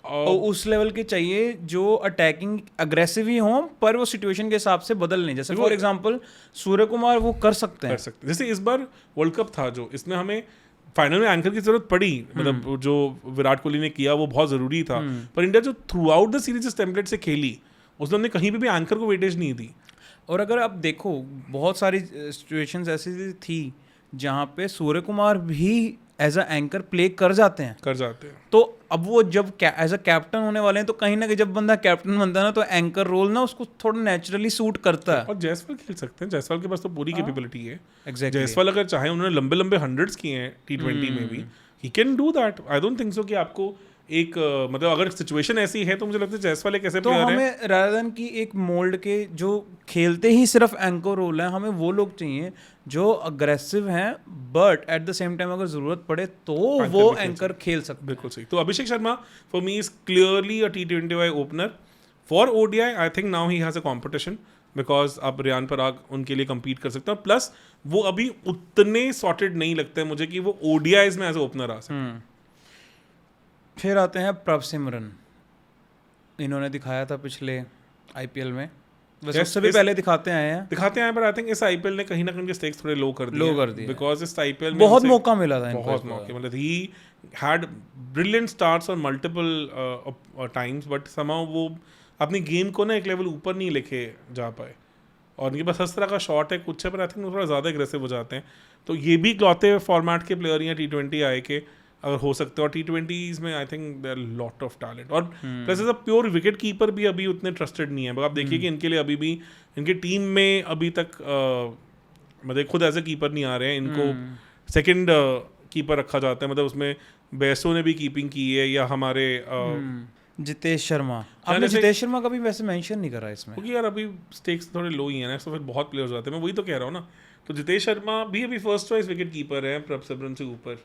उस लेवल के चाहिए जो अटैकिंग अग्रेसिव ही हों, पर वो सिचुएशन के हिसाब से बदल नहीं. जैसे फॉर एग्जांपल सूर्य कुमार वो कर सकते हैं. जैसे इस बार वर्ल्ड कप था जो, इसमें हमें फाइनल में एंकर की जरूरत पड़ी. मतलब जो विराट कोहली ने किया वो बहुत जरूरी था. पर इंडिया जो थ्रू आउट द सीरीज इस टेम्पलेट से खेली, उसने हमने कहीं भी एंकर को वेटेज नहीं दी. और अगर आप देखो बहुत सारी सिचुएशंस ऐसी थी जहाँ पे सूर्य कुमार भी एज अ एंकर प्ले कर जाते हैं. तो अब वो जब एज अ कैप्टन होने वाले हैं, तो कहीं ना कहीं जब बंदा कैप्टन बनता है ना, तो एंकर रोल ना उसको थोड़ा नेचुरली सूट करता है. और जायसवाल खेल सकते हैं. जायसवाल के पास तो पूरी कैपेबिलिटी है. एग्जैक्टली. जायसवाल अगर चाहे, उन्होंने लंबे लंबे 100s किए हैं T20 में भी, he can do that. I don't think so कि आपको एक मतलब अगर सिचुएशन ऐसी है तो मुझे लगता है जायसवाल एक ऐसे तो प्लेयर है. हमें रादर देन की एक मोल्ड के जो खेलते ही सिर्फ एंकर रोल है, हमें वो लोग चाहिए जो अग्रेसिव हैं, but at the same time अगर जरूरत पड़े तो वो एंकर खेल सकते. बिल्कुल सही. तो Abhishek Sharma for me is clearly a T20 opener. For ODI I think now he has a competition, because अब रियान पराग उनके लिए compete कर सकता है. प्लस वो अभी उतने सॉर्टेड नहीं लगते हैं मुझे कि वो ODIs में एज ए ओपनर आ सकते. फिर आते हैं प्रभ सिमरन. इन्होंने दिखाया था पिछले IPL में, वैसे उससे भी पहले दिखाते आए हैं, पर आई थिंक इस IPL ने कहीं ना कहीं स्टेक्स थोड़े लो कर दिए. बिकॉज इस IPL में बहुत मौका मिला था इनको. बहुत मौके, मतलब he had brilliant starts on multiple times, but somehow वो अपनी गेम को ना एक लेवल ऊपर नहीं लेके जा पाए. और उनके पास हर तरह का शॉट है, कुछ है, पर आई थिंक थोड़ा ज़्यादा एग्रेसिव हो जाते हैं. तो ये भी इकलौते फॉर्मेट के प्लेयर हैं T20 आए के अगर हो सकते हैं. और T20s में I think there lot of talent. और plus as a pure wicket keeper भी अभी उतने ट्रस्टेड नहीं है. आप देखिए कि इनके लिए अभी भी इनकी टीम में अभी तक मतलब खुद एज ए कीपर नहीं आ रहे हैं. इनको सेकंड कीपर रखा जाता है. मतलब उसमें बेसो ने भी कीपिंग की है, या हमारे जितेश शर्मा, आपने जैसे- जितेश शर्मा का भी वैसे मेंशन नहीं करा इसमें। क्योंकि यार अभी स्टेक्स थोड़े लो ही हैं ना, तो फिर बहुत प्लेयर्स आते हैं, मैं वही तो कह रहा हूँ ना। तो जितेश शर्मा भी अभी फर्स्ट चॉइस विकेट कीपर है प्रभ सिमरन से ऊपर।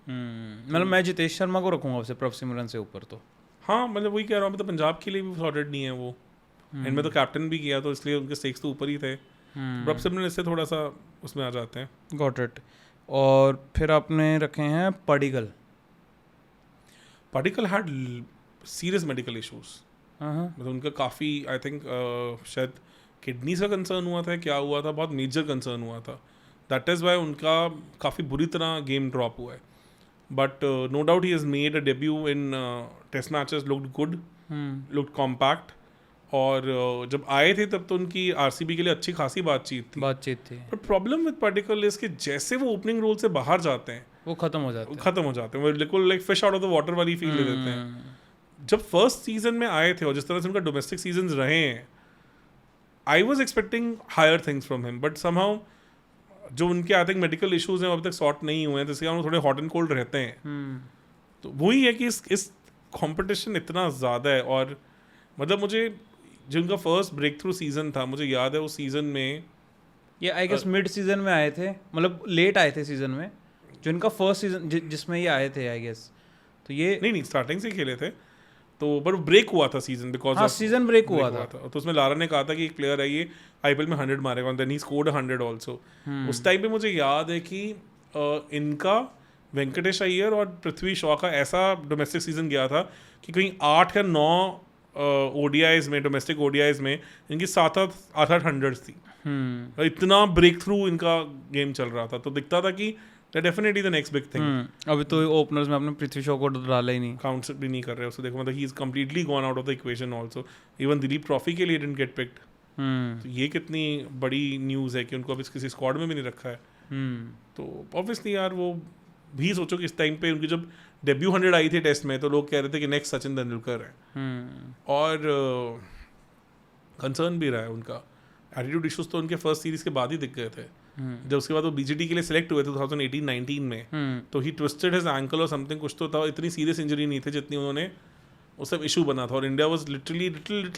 मतलब मैं जितेश शर्मा को रखूंगा उससे प्रभ सिमरन से ऊपर तो। हाँ मतलब वही कह रहा हूँ, तो पंजाब के लिए भी सॉर्टेड नहीं है वो, एंड में तो कैप्टन भी किया, तो इसलिए उनके स्टेक्स तो ऊपर ही थे। प्रभ सिमरन इससे थोड़ा सा उसमें आ जाते हैं। Got it. और फिर आपने रखे हैं Padikkal. Particle had serious medical issues, हाँ मतलब उनका काफ़ी आई थिंक शायद किडनीज का कंसर्न हुआ था, क्या हुआ था, बहुत मेजर कंसर्न हुआ था। दैट इज़ वाई उनका काफ़ी बुरी तरह गेम ड्रॉप हुआ है। But no doubt he has made a debut in test matches, looked good, looked compact. और जब आए थे तब तो उनकी आरसीबी के लिए अच्छी खासी बातचीत थी। थी। But problem with particle is कि जैसे वो ओपनिंग रोल से बाहर जाते हैं वो खत्म हो जाते हैं। खत्म हो जाते हैं, वो बिल्कुल like fish out of the water वाली फील दे देते हैं। जब फर्स्ट सीजन में आए थे और जिस तरह से उनका डोमेस्टिक सीजन रहे हैं, I was expecting higher things from him, but somehow जो उनके आई थिंक मेडिकल इश्यूज हैं अभी तक सॉर्ट नहीं हुए हैं, तो इसके कारण थोड़े हॉट एंड कोल्ड रहते हैं। तो वही है कि इस कंपटीशन इतना ज़्यादा है। और मतलब मुझे जो उनका फर्स्ट ब्रेक थ्रू सीजन था, मुझे याद है उस सीजन में ये आई गेस मिड सीजन में आए थे, मतलब लेट आए थे सीजन में, जो इनका फर्स्ट सीजन जिसमें ये आए थे आई गेस। तो ये नहीं स्टार्टिंग से खेले थे, तो पर ब्रेक हुआ था सीजन बिकॉज हाँ सीजन ब्रेक हुआ था। तो उसमें लारा ने कहा था कि एक प्लेयर है ये आईपीएल में 100 मारेगा, देन ही स्कोर्ड 100 आल्सो। उस टाइम पे मुझे याद है कि इनका वेंकटेश अय्यर और पृथ्वी शॉ का ऐसा डोमेस्टिक सीजन गया था कि कहीं 8 या 9 ओडीआईज में, डोमेस्टिक ओडीआईज में इनकी 7-8 100 थी। इतना ब्रेक थ्रू इनका गेम चल रहा था, तो दिखता था कि definitely the next big thing. अभी तो ओपनर्स में आपने पृथ्वी शॉ को डाला ही नहीं, काउंट भी नहीं कर रहे उसको, देखो मतलब he is completely gone out of the equation also. Even Dilip trophy के लिए डिडंट गेट पिक्ड। तो ये कितनी बड़ी न्यूज़ है कि उनको अभी किसी स्क्वाड में भी नहीं रखा है। तो ऑब्वियसली यार वो भी सोचो कि इस टाइम पे उनकी जब डेब्यू 100 आई थी टेस्ट में, तो लोग कह रहे थे कि नेक्स्ट सचिन तेंदुलकर है। और कंसर्न भी रहा है उनका, एटीट्यूड इश्यूज तो उनके फर्स्ट सीरीज के बाद ही दिख गए थे। जब उसके बाद वो बीजीटी के लिए सिलेक्ट हुए थे 2018-19 में, तो ही ट्विस्टेड हिज एंकल और समथिंग कुछ तो था। इतनी सीरियस इंजरी नहीं थी जितनी उन्होंने वो सब इशू बना था, और India was literally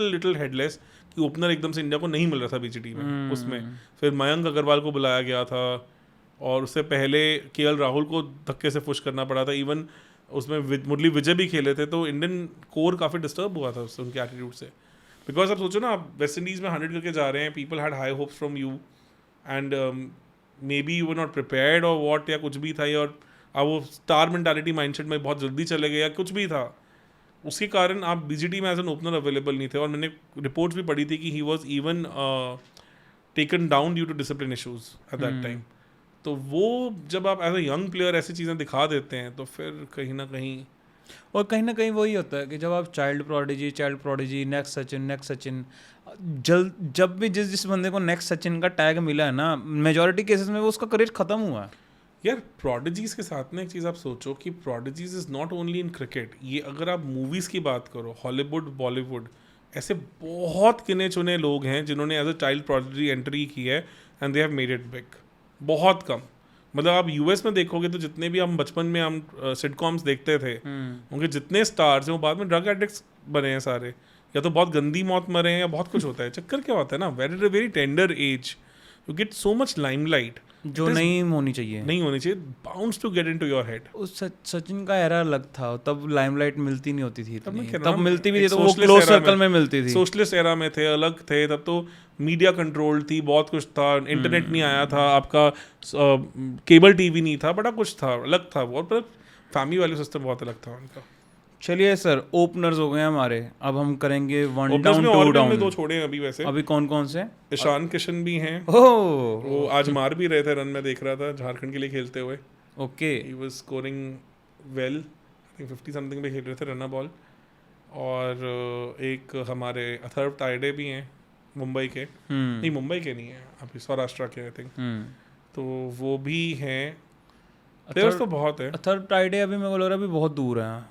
little headless कि ओपनर एकदम से इंडिया को नहीं मिल रहा था बीजीटी में। उसमें फिर मयंक अग्रवाल को बुलाया गया था, और उससे पहले केएल राहुल को धक्के से पुश करना पड़ा था। इवन उसमें मुरली विजय भी खेले थे, तो इंडियन कोर काफ़ी डिस्टर्ब हुआ था उससे, उनके एटीट्यूड से। बिकॉज आप सोचो ना, आप वेस्ट इंडीज़ में 100 करके जा रहे हैं, people had high hopes from you, and may be you were not prepared और वॉट, या कुछ भी था, और आप वो स्टार मेंटालिटी माइंडसेट में बहुत जल्दी चले गए, या कुछ भी था, उसके कारण आप बीजीटी में एज एन ओपनर अवेलेबल नहीं थे। और मैंने रिपोर्ट्स भी पढ़ी थी कि he was even taken down due to discipline issues at that time. तो वो जब आप एज अ यंग प्लेयर ऐसी चीज़ें दिखा देते हैं, तो फिर कहीं ना कहीं वही होता है कि जब आप चाइल्ड प्रोडिजी नेक्स्ट सचिन जब भी जिस बंदे को नेक्स्ट सचिन का टैग मिला है ना, मेजॉरिटी केसेस में वो उसका करियर खत्म हुआ है। यार प्रोडिजीज के साथ में एक चीज़ आप सोचो कि prodigies is not only in cricket. ये अगर आप मूवीज़ की बात करो, हॉलीवुड, बॉलीवुड, ऐसे बहुत गिने चुने लोग हैं जिन्होंने as a child prodigy entry की है and they have made it big. बहुत कम, मतलब आप यूएस में देखोगे तो जितने भी हम बचपन में हम सिटकॉम्स देखते थे, उनके जितने स्टार्स हैं वो बाद में ड्रग एडिक्ट्स बने हैं सारे, या तो बहुत गंदी मौत मरे हैं, या बहुत कुछ होता है। चक्कर क्या होता है ना, very tender age you get so much limelight जो नहीं होनी चाहिए, bounds to get into your head. उस सचिन का एरा अलग था, तब लाइमलाइट मिलती नहीं होती थी, तब मिलती भी थी तो वो क्लोज सर्कल में मिलती थी। सोशलिस्ट एरा में थे, अलग थे, तब तो मीडिया कंट्रोल थी, बहुत कुछ था, इंटरनेट नहीं आया था, आपका केबल टीवी नहीं था, बड़ा कुछ था, अलग था वो, पर फैमिली वैल्यू सिस्टम बहुत अलग था उनका। चलिए सर, ओपनर्स हो गए हमारे, अब हम करेंगे वन डाउन टू डाउन। दो छोड़े हैं अभी, वैसे अभी कौन कौन से? ईशान किशन भी हैं, वो आज मार भी रहे थे रन में, देख रहा था झारखंड के लिए खेलते हुए। Okay, he was scoring well, I think 50 something पे खेल रहे थे रन बॉल। और एक हमारे अथर्व ताइडे भी हैं मुंबई के, नहीं मुंबई के नहीं है, अभी सौराष्ट्र के आई थिंक, तो वो भी हैं। प्लेयर्स तो बहुत है। अथर्व ताइडे अभी मेरे को लग रहा है अभी बहुत दूर है,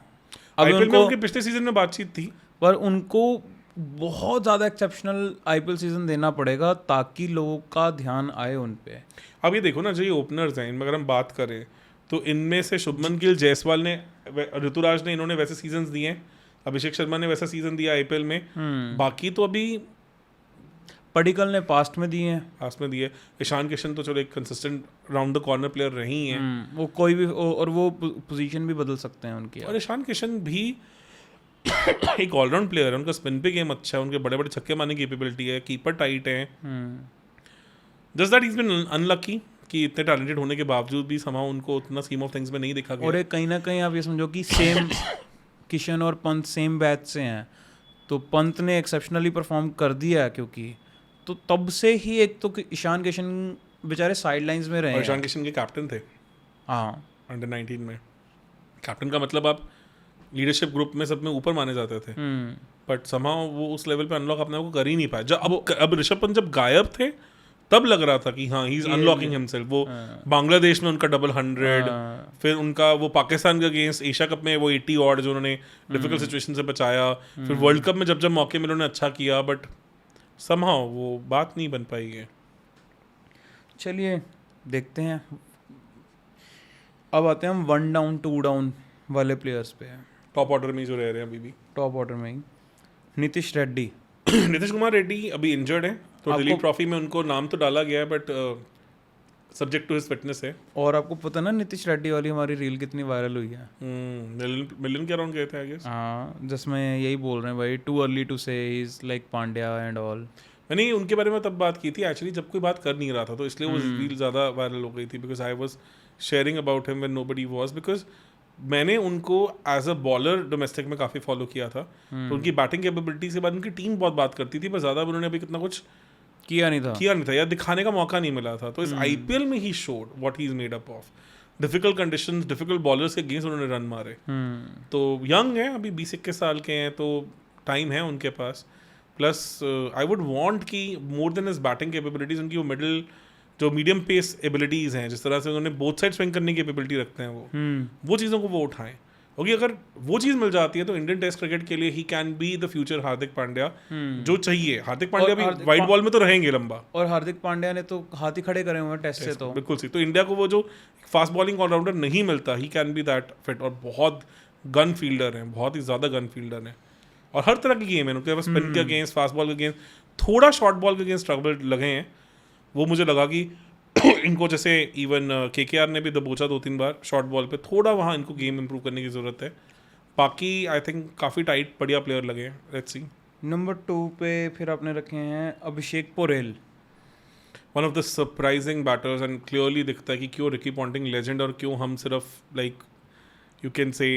आईपीएल में उनके पिछले सीजन में बातचीत थी, पर उनको बहुत ज़्यादा एक्सेप्शनल आईपीएल सीजन देना पड़ेगा ताकि लोगों का ध्यान आए उन पे। अब ये देखो ना, जो ये ओपनर्स हैं इनमें अगर हम बात करें तो इनमें से शुभमन गिल, जायसवाल ने, ऋतुराज ने, इन्होंने वैसे सीजन्स दिए हैं अभिषेक शर्मा ने वैसा सीजन दिया आईपीएल में, बाकी तो अभी पडिक्कल ने पास्ट में दिए हैं, पास में दिए। ईशान किशन तो चलो एक consistent round the corner player रही हैं, वो कोई भी और वो पोजीशन भी बदल सकते हैं उनकी। और ईशान किशन भी एक ऑलराउंड प्लेयर है, उनका स्पिन पे गेम अच्छा है, उनके बड़े बड़े छक्के मारने की कैपेबिलिटी है, कीपर टाइट है। Just that is been unlucky कि इतने टैलेंटेड होने के बावजूद भी समाउ उनको उतना स्कीम ऑफ थिंग्स में नहीं दिखा गया। और एक कहीं ना कहीं आप ये समझो कि सेम किशन और पंत सेम बैच से हैं, तो पंत ने एक्सेप्शनली परफॉर्म कर दिया क्योंकि तो तब से ही एक तो ईशान किशन बेचारे साइडलाइंस में रहे। और ईशान किशन के कैप्टन थे हाँ अंडर 19 में। कैप्टन का मतलब आप लीडरशिप ग्रुप में सब में ऊपर माने जाते थे, बट समहाउ वो उस लेवल पे अनलॉक अपने आप को कर ही नहीं पाया। जब अब ऋषभ पंत जब गायब थे तब लग रहा था कि हाँ ही इज अनलॉकिंग हिमसेल्फ। वो बांग्लादेश में उनका डबल 100, फिर उनका वो पाकिस्तान के अगेंस्ट एशिया कप में वो 80 ऑड जो उन्होंने डिफिकल्ट सिचुएशन से बचाया, फिर वर्ल्ड कप में जब जब मौके मिले उन्होंने अच्छा किया, बट समहाउ वो बात नहीं बन पाई है। चलिए देखते हैं। अब आते हैं हम 1 डाउन 2 डाउन वाले प्लेयर्स पे। टॉप ऑर्डर में जो रह रहे हैं अभी भी, टॉप ऑर्डर में ही नीतीश रेड्डी नीतीश कुमार रेड्डी अभी इंजर्ड है, तो दिलीप ट्रॉफी में उनको नाम तो डाला गया है, but subject to his fitness है। और आपको पता ना नीतीश रेड्डी वाली हमारी रील कितनी वायरल हुई है? मिलियन के अराउंड गए थे आई गेस। हाँ, जिसमें यही बोल रहे हैं भाई टू अर्ली टू से he is like Pandya and all. मैंने उनके बारे में तब बात की थी एक्चुअली जब कोई बात कर नहीं रहा था, तो इसलिए वो रील ज़्यादा वायरल हो गई थी, because I was sharing about him when nobody was, because मैंने उनको एज अ बॉलर डोमेस्टिक में काफ़ी फॉलो किया था, तो उनकी बैटिंग कैपेबिलिटी से बाद उनकी टीम बहुत बात करती थी, पर ज़्यादा उन्होंने अभी कितना कुछ किया नहीं था या दिखाने का मौका नहीं मिला था। तो इस आईपीएल में he showed what he is made up of. Difficult conditions, difficult bowlers के अगेंस्ट उन्होंने रन मारे। तो यंग है, अभी 20-21 साल के हैं, तो टाइम है उनके पास। प्लस आई वुड वांट कि more than is batting capabilities, उनकी वो मिडिल जो मीडियम पेस एबिलिटीज़ हैं, जिस तरह से उन्होंने बोथ साइड स्विंग करने की एबिलिटी रखते हैं, वो चीज़ों को वो उठाएं। क्योंकि अगर वो चीज़ मिल जाती है तो इंडियन टेस्ट क्रिकेट के लिए he can be the future Hardik Pandya जो चाहिए। हार्दिक पांड्या भी वाइड बॉल में तो रहेंगे लंबा, और हार्दिक पांड्या ने तो हाथ ही खड़े करे हुए हैं टेस्ट से, तो बिल्कुल सी। तो इंडिया को वो जो फास्ट बॉलिंग ऑलराउंडर नहीं मिलता, ही कैन बी दैट फिट। और बहुत गन फील्डर हैं, बहुत ही ज़्यादा गन फील्डर हैं, और हर तरह की गेम है उनके पास। स्पिन के अगेंस्ट, फास्ट बॉल के अगेंस्ट, थोड़ा शॉर्ट बॉल के अगेंस्ट स्ट्रगल लगे हैं। वो मुझे लगा कि इनको जैसे इवन केकेआर ने भी दबोचा 2-3 बार शॉर्ट बॉल पे, थोड़ा वहाँ इनको गेम इंप्रूव करने की ज़रूरत है। बाकी आई थिंक काफ़ी टाइट बढ़िया प्लेयर लगे हैं। Let's see. नंबर 2 पे फिर आपने रखे हैं Abhishek Porel, one of the surprising batters, and clearly दिखता है कि क्यों रिकी पॉन्टिंग लेजेंड और क्यों हम सिर्फ लाइक यू कैन से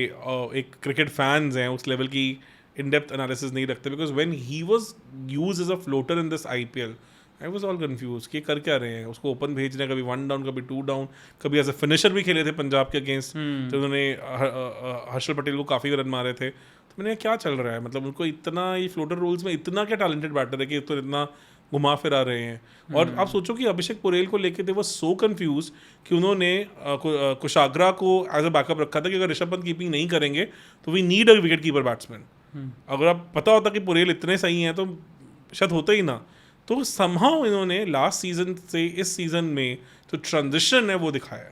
एक क्रिकेट फैंस हैं उस लेवल की इन डेप्थ एनालिसिस नहीं रखते। Because when he was used as a floater in this IPL, I was all confuse कि कर क्या रहे हैं। उसको ओपन भेज रहे हैं, कभी 1 डाउन, कभी 2 डाउन, कभी एज अ फिनिशर भी खेले थे पंजाब के अगेंस्ट, जब उन्होंने हर्षल पटेल को काफ़ी रन मारे थे। तो मैंने क्या चल रहा है, मतलब उनको इतना ये फ्लोटर रोल्स में इतना क्या टैलेंटेड बैटर है कि तो इतना घुमा फिरा रहे हैं। और आप सोचो कि अभिषेक पोरेल को लेके थे वो सो कन्फ्यूज कि उन्होंने कुशाग्रा को एज अ बैकअप रखा था कि अगर ऋषभ पंत कीपिंग नहीं करेंगे तो we need a wicket keeper batsman. अगर आप पता होता कि पोरेल इतने सही हैं तो शायद होता ही ना। तो समहाउ इन्होंने लास्ट सीजन से इस सीजन में जो ट्रांजिशन है वो दिखाया।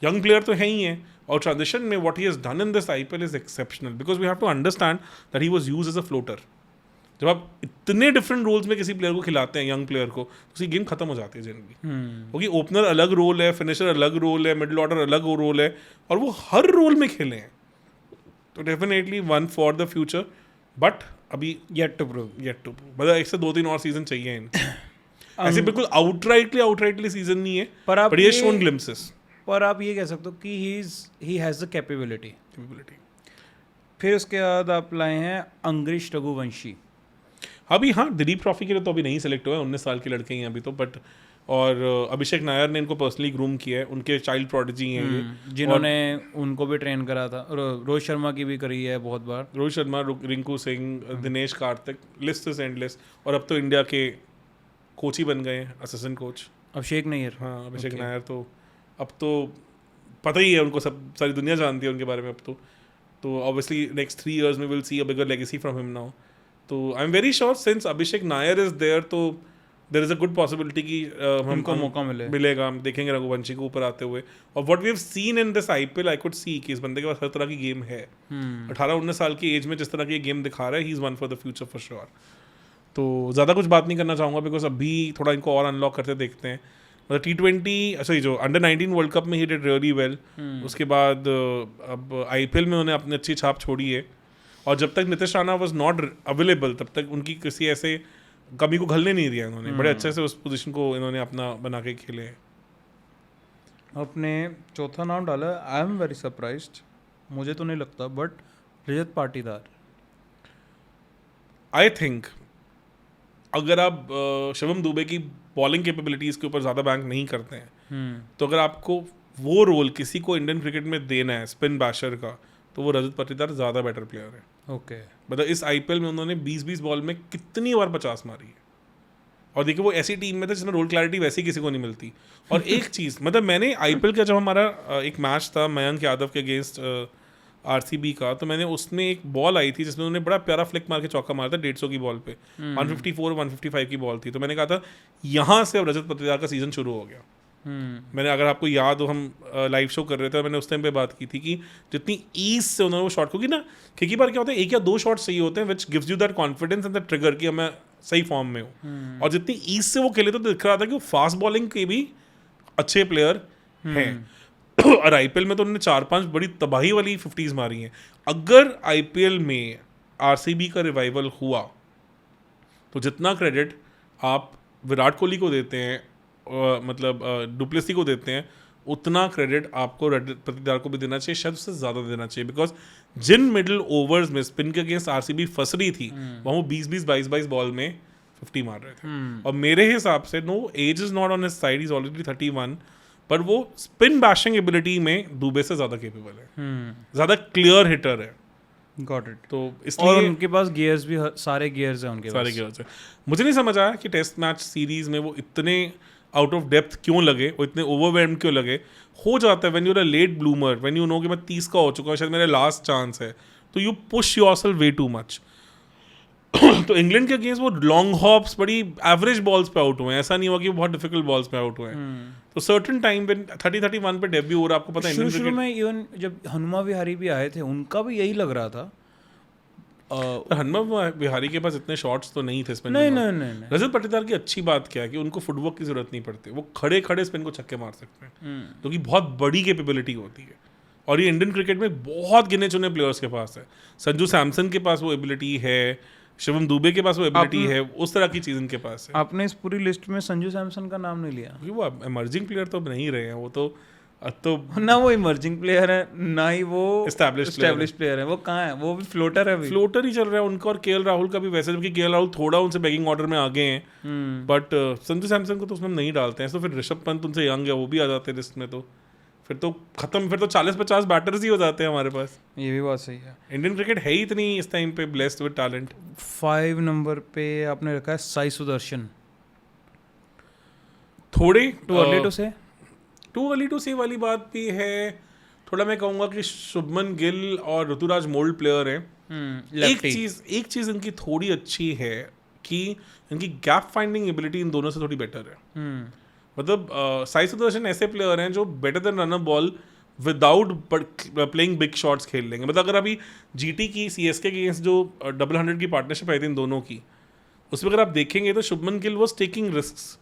यंग प्लेयर तो है ही है, और ट्रांजिशन में what he has done in this IPL is exceptional, because we have to understand that he was used as a floater. जब आप इतने डिफरेंट रोल्स में किसी प्लेयर को खिलाते हैं, यंग प्लेयर को, उसकी गेम खत्म हो जाती है जनरली। क्योंकि ओपनर अलग रोल है, फिनिशर अलग रोल है, मिडिल ऑर्डर अलग रोल है, और वो हर रोल में खेले हैं। तो definitely one for the future, but अभी येट टू प्रूव। मतलब 1 से 2-3 और सीजन चाहिए इनको। ऐसे बिल्कुल आउटराइटली सीजन नहीं है, पर ये शोन ग्लिम्पसेस। पर आप ये कह सकते हो कि ही हैज द कैपेबिलिटी। फिर उसके बाद आप लाए हैं अंग्रेश रघुवंशी। अभी हाँ, दिलीप ट्रॉफी के लिए तो अभी नहीं सेलेक्ट हुआ है, 19 साल के लड़के हैं अभी तो, बट और अभिषेक नायर ने इनको पर्सनली ग्रूम किया है, उनके चाइल्ड प्रोडिजी हैं ये, जिन्होंने उनको भी ट्रेन करा था। रोहित शर्मा की भी करी है बहुत बार, Rohit Sharma, Rinku Singh, Dinesh Karthik, list is endless. और अब तो इंडिया के कोच ही बन गए हैं, असिस्टेंट कोच अभिषेक नायर। हाँ, अभिषेक नायर तो अब तो पता ही है उनको, सब सारी दुनिया जानती है उनके बारे में अब तो ऑब्वियसली नेक्स्ट 3 years में will see a bigger legacy from him now. तो I am very sure since Abhishek Nayar is there, तो there is a good possibility कि हमको मौका मिलेगा, हम देखेंगे रघुवंशी को ऊपर आते हुए। और what we have seen in this IPL, I could see कि इस बंदे के पास हर तरह की गेम है। 18-19 साल की एज में जिस तरह की गेम दिखा रहा है, ही is one for the future for sure. तो ज़्यादा कुछ बात नहीं करना चाहूँगा बिकॉज अभी थोड़ा इनको और अनलॉक करते देखते हैं। मतलब T20 सॉरी जो अंडर-19 वर्ल्ड कप में ही डिड रियली वेल। उसके बाद अब आईपीएल में उन्होंने अपनी अच्छी छाप छोड़ी है, और जब तक Nitish Rana was not available तब तक उनकी किसी ऐसे कमी को घलने नहीं दिया इन्होंने। बड़े अच्छे से उस पोजीशन को इन्होंने अपना बना के खेले हैं। अपने चौथा नाम डाला, आई एम वेरी सरप्राइज्ड, मुझे तो नहीं लगता, but Rajat Patidar. I think अगर आप शिवम दुबे की बॉलिंग कैपेबिलिटीज़ के ऊपर ज़्यादा बैंक नहीं करते हैं, तो अगर आपको वो रोल किसी को इंडियन क्रिकेट में देना है स्पिन बैशर का, तो वो रजत पाटीदार ज़्यादा बेटर प्लेयर है। ओके मतलब इस आईपीएल में उन्होंने 20-20 बॉल में कितनी बार 50 मारी है। और देखिए वो ऐसी टीम में था जिसमें रोल क्लैरिटी वैसी किसी को नहीं मिलती। और एक चीज़ मतलब मैंने आईपीएल का जब हमारा एक मैच था मयंक यादव के अगेंस्ट आरसीबी का, तो मैंने उसमें एक बॉल आई थी जिसमें उन्होंने बड़ा प्यारा फ्लिक मार के चौका मारा था 150 की बॉल पे। 154-155 की बॉल थी। तो मैंने कहा था यहाँ से अब रजत पाटीदार का सीजन शुरू हो गया। मैंने, अगर आपको याद हो, हम लाइव शो कर रहे थे और मैंने उस टाइम पे बात की थी कि जितनी ईज से उन्होंने वो शॉट, क्योंकि ना कई बार क्या होता है एक या दो शॉट सही होते हैं which gives you that confidence and that trigger कि मैं सही फॉर्म में हूँ। और जितनी ईज से वो खेले तो दिख रहा था कि वो फास्ट बॉलिंग के भी अच्छे प्लेयर हैं। और आईपीएल में तो उन्होंने 4-5 बड़ी तबाही वाली 50s मारी हैं। अगर आईपीएल में आरसीबी का रिवाइवल हुआ तो जितना क्रेडिट आप विराट कोहली को देते हैं, मतलब डुप्लेसी को देते हैं, उतना क्रेडिट आपको रजत पाटीदार को भी देना चाहिए, शायद उससे ज़्यादा देना चाहिए। बिकॉज जिन मिडिल ओवर्स में स्पिन के अगेंस्ट आरसीबी फंस रही थी, वहाँ वो 20-20, 22-22 बॉल में 50 मार रहे थे। और मेरे हिसाब से no age is not on his side, is already 31, पर वो स्पिन बैशिंग एबिलिटी में दुबे से ज़्यादा केपेबल है, ज़्यादा क्लियर हिटर है। Got it. तो इसलिए और उनके पास गियर्स भी सारे गियर्स हैं उनके सारे गियर्स हैं। मुझे नहीं समझ आया कि टेस्ट मैच सीरीज में वो इतने आउट ऑफ डेप्थ क्यों लगे, वो इतने ओवरवेल्म्ड क्यों लगे। हो जाता है when you are a late bloomer, when you know कि मैं 30 का हो चुका हूँ, शायद मेरा लास्ट चांस है, तो you push yourself way too much. तो इंग्लैंड के अगेंस्ट वो लॉन्ग हॉप्स बड़ी एवरेज बॉल्स पे आउट हुए हैं, ऐसा नहीं हुआ कि वो बहुत डिफिकल्ट बॉल्स पे आउट हुए हैं। तो सर्टेन टाइम पे 30-31 पे डेब्यू हो रहा, आपको पता है शुरू में इवन जब हनुमा विहारी भी आए थे उनका भी यही लग रहा था। हनुमा विहारी के पास इतने शॉट्स तो नहीं थे स्पिन में। नहीं। रजत पाटीदार की अच्छी बात क्या है कि उनको फुटवर्क की जरूरत नहीं पड़ती, वो खड़े खड़े स्पिन को छक्के मार सकते हैं, क्योंकि बहुत बड़ी कैपेबिलिटी होती है। और ये इंडियन क्रिकेट में बहुत गिने चुने प्लेयर्स के पास है। संजू सैमसन के पास वो एबिलिटी है, शिवम दुबे के पास वो एबिलिटी है, उस तरह की चीज इनके पास है। आपने इस पूरी लिस्ट में संजू सैमसन का नाम नहीं लिया। वो इमर्जिंग प्लेयर तो नहीं रहे हैं, वो तो ना वो इमर्जिंग प्लेयर है, ना ही वो एस्टैब्लिश प्लेयर है। वो कहाँ है? वो भी फ्लोटर है अभी। फ्लोटर ही चल रहा है उनका। और केएल राहुल का भी वैसे, जबकि केएल राहुल थोड़ा उनसे बैटिंग ऑर्डर में आगे हैं, बट संजू सैमसन को तो उसमें नहीं डालते हैं। तो फिर ऋषभ पंत उनसे यंग है, वो भी आ जाते हैं लिस्ट में, तो फिर तो खत्म। फिर तो 40-50 बैटर्स ही हो जाते हैं हमारे पास। ये भी बात सही है। इंडियन क्रिकेट है ही इतनी इस टाइम पे ब्लेस्ड विद टैलेंट। 5 नंबर पे आपने रखा है साई सुदर्शन। थोड़े टू अर्ली टू से वाली बात भी है। थोड़ा मैं कहूँगा कि शुभमन गिल और ऋतुराज मोल्ड प्लेयर हैं। एक चीज़ इनकी थोड़ी अच्छी है कि इनकी गैप फाइंडिंग एबिलिटी इन दोनों से थोड़ी बेटर है। मतलब साई सुदर्शन ऐसे प्लेयर हैं जो better than run a ball without playing big shots खेल लेंगे। मतलब अगर अभी जीटी की सीएसके के अगेंस्ट जो 100 की पार्टनरशिप आई थी इन दोनों की, उसमें अगर आप देखेंगे तो Shubman Gill was taking risks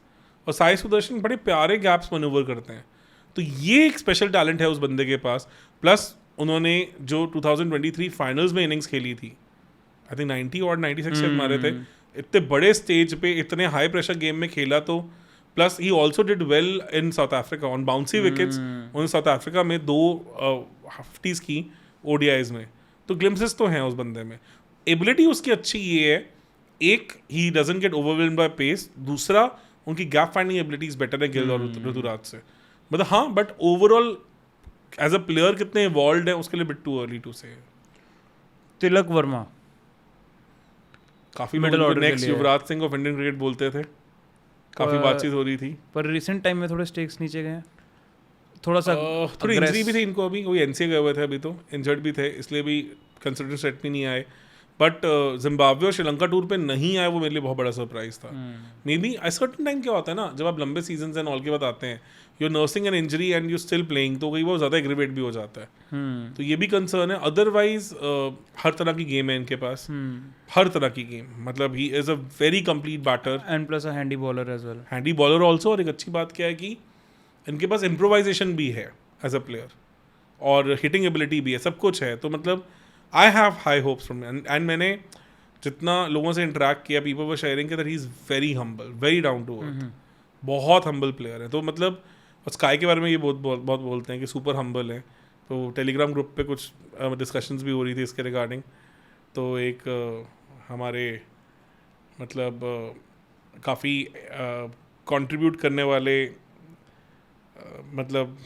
और साई सुदर्शन बड़े प्यारे गैप्स मैन्यूवर करते हैं। तो ये एक स्पेशल टैलेंट है उस बंदे के पास। प्लस उन्होंने जो 2023 फाइनल्स में इनिंग्स खेली थी, आई थिंक 90 और 96 मारे थे, इतने बड़े स्टेज पे इतने हाई प्रेशर गेम में खेला। तो plus he also did well in south Africa on bouncy wickets. उन्होंने साउथ अफ्रीका में 2 50s की ODIs में। तो ग्लिम्सेस तो हैं उस बंदे में। एबिलिटी उसकी अच्छी ये है, एक he doesn't get overwhelmed by pace, दूसरा उनकी गैप फाइंडिंग एबिलिटीज बेटर है गिल और ऋतुराज से। मतलब हाँ, but overall as a player कितने इवॉल्व्ड है उसके लिए बिट टू अर्ली टू से। तिलक वर्मा काफी middle order next Yuvraj Singh of Indian cricket बोलते थे, काफी बातचीत हो रही थी, पर रिसेंट टाइम में थोड़े स्टेक्स नीचे गए, थोड़ा सा थोड़ी इंजरी भी थी इनको। अभी वही एनसीए गए हुए थे, अभी तो इंजर्ड भी थे, इसलिए भी कंसिडरेशन सेट में नहीं आए। बट जिम्बाब्वे और श्रीलंका टूर पे नहीं आया, वो मेरे लिए बहुत बड़ा सरप्राइज था. Maybe a certain time क्या होता है ना, जब आप लंबे सीजन एंड ऑल के बाद आते हैं, you nursing an injury and you still playing, तो कई बहुत ज़्यादा एग्रीवेट भी हो जाता है. तो ये भी कंसर्न है. अदरवाइज हर तरह की गेम है इनके पास, हर तरह की गेम. मतलब he is a very complete batter and plus a handy bowler as well. Handy bowler also. और एक अच्छी बात क्या है कि इनके पास इम्प्रोवाइजेशन भी है एज अ प्लेयर, और हिटिंग एबिलिटी भी है, सब कुछ है. तो मतलब I have high hopes from and मैंने जितना लोगों से इंटरेक्ट किया, people were sharing that he is very humble, very down to earth, बहुत हम्बल प्लेयर है. तो मतलब स्काई के बारे में ये बहुत बोलते हैं कि सुपर हम्बल है. तो टेलीग्राम ग्रुप पे कुछ डिस्कशंस भी हो रही थी इसके रिगार्डिंग. तो एक हमारे मतलब काफ़ी कंट्रीब्यूट करने वाले मतलब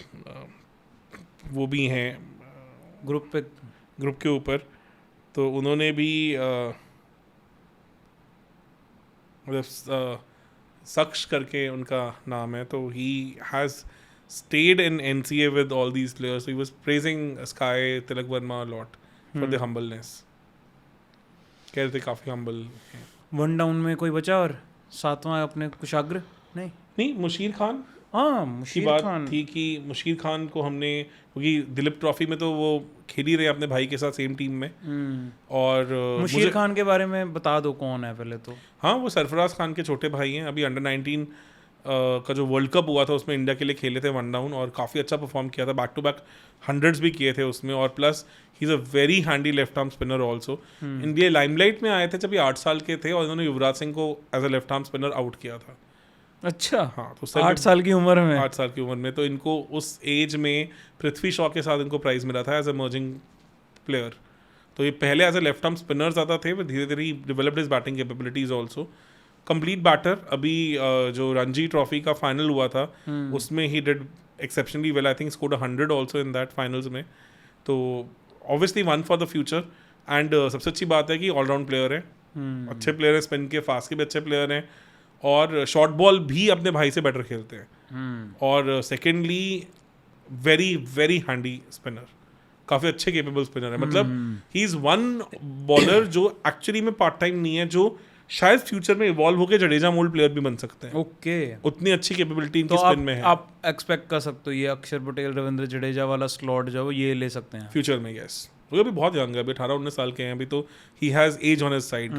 वो भी हैं ग्रुप के ऊपर. तो उन्होंने भी मतलब सक्ष करके उनका नाम है, तो he has stayed in NCA with all these players. So he was praising Sky, Tilak Verma a lot for the humbleness. कह रहे थे काफ़ी humble हैं. वन डाउन में कोई बचा और सातवां अपने कुशाग्र नहीं मुशीर खान. हाँ, की मुशीर बात खान थी कि मुशीर खान को हमने, क्योंकि दिलीप ट्रॉफी में तो वो खेल ही रहे अपने भाई के साथ सेम टीम में. और मुशीर खान के बारे में बता दो कौन है पहले तो. हाँ, वो सरफराज खान के छोटे भाई हैं. अभी अंडर 19 का जो वर्ल्ड कप हुआ था उसमें इंडिया के लिए खेले थे वन डाउन, और काफ़ी अच्छा परफॉर्म किया था. बैक टू बैक हंड्रेड्स भी किए थे उसमें. और plus he is a very handy left arm spinner also. India limelight में आए थे जब ये 8 साल के थे, और इन्होंने युवराज सिंह को as a left arm spinner out किया था. अच्छा. हाँ, तो 8 साल की उम्र में 8 साल की उम्र में. तो इनको उस एज में पृथ्वी शॉ के साथ इनको प्राइज़ मिला था एज एमर्जिंग प्लेयर. तो ये पहले as a left arm spinner ज़्यादा थे, वो धीरे धीरे developed his batting capabilities also. Complete batter. अभी जो रणजी ट्रॉफी का फाइनल हुआ था उसमें he did exceptionally well. I think scored 100 also in that finals में. तो obviously one for the future. And सबसे अच्छी बात है कि ऑलराउंड प्लेयर है, अच्छे प्लेयर है, स्पिन के फास्ट के भी अच्छे प्लेयर हैं, और शॉर्ट बॉल भी अपने भाई से बेटर खेलते हैं. और secondly very very handy spinner, काफ़ी अच्छे केपेबल स्पिनर है. मतलब ही इज़ वन बॉलर जो एक्चुअली में पार्ट टाइम नहीं है, जो शायद फ्यूचर में इवॉल्व होकर जडेजा मोल्ड प्लेयर भी बन सकते हैं. ओके. उतनी अच्छी कैपेबिलिटी इनकी तो स्पिन में है. आप एक्सपेक्ट कर सकते हो ये अक्षर पटेल, रविंद्र जडेजा वाला स्लॉट जो ये ले सकते हैं फ्यूचर में. यस, वो अभी बहुत यंग है, अभी 18-19 साल के हैं अभी. तो he has age on his side.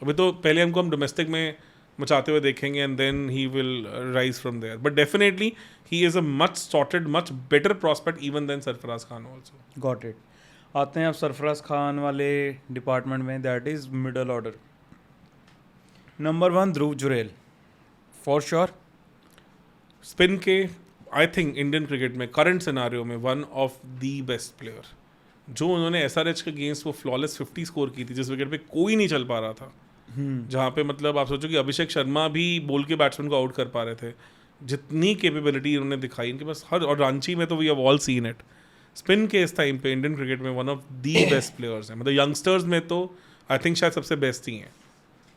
अभी तो पहले हम डोमेस्टिक में मचाते हुए देखेंगे, and then he will rise from there. But definitely he is a much sorted, much better prospect even then Sarfaraz Khan also. Got it. आते हैं अब सरफराज खान वाले डिपार्टमेंट में, that is middle order. Number 1 Dhruv Jurel for sure. Spin के I think Indian cricket में current scenario में one of the best player. जो उन्होंने SRH के अगेंस्ट वो फ्लॉलेस 50 स्कोर की थी, जिस विकेट पे कोई नहीं चल पा रहा था, जहाँ पे मतलब आप सोचो कि अभिषेक शर्मा भी बोल के बैट्समैन को आउट कर पा रहे थे. जितनी कैपेबिलिटी उन्होंने दिखाई इनके पास हर, और रांची में तो we have all seen it. Spin के इस टाइम पे इंडियन क्रिकेट में one of the best players हैं. मतलब यंगस्टर्स में तो आई थिंक शायद सबसे बेस्ट ही हैं.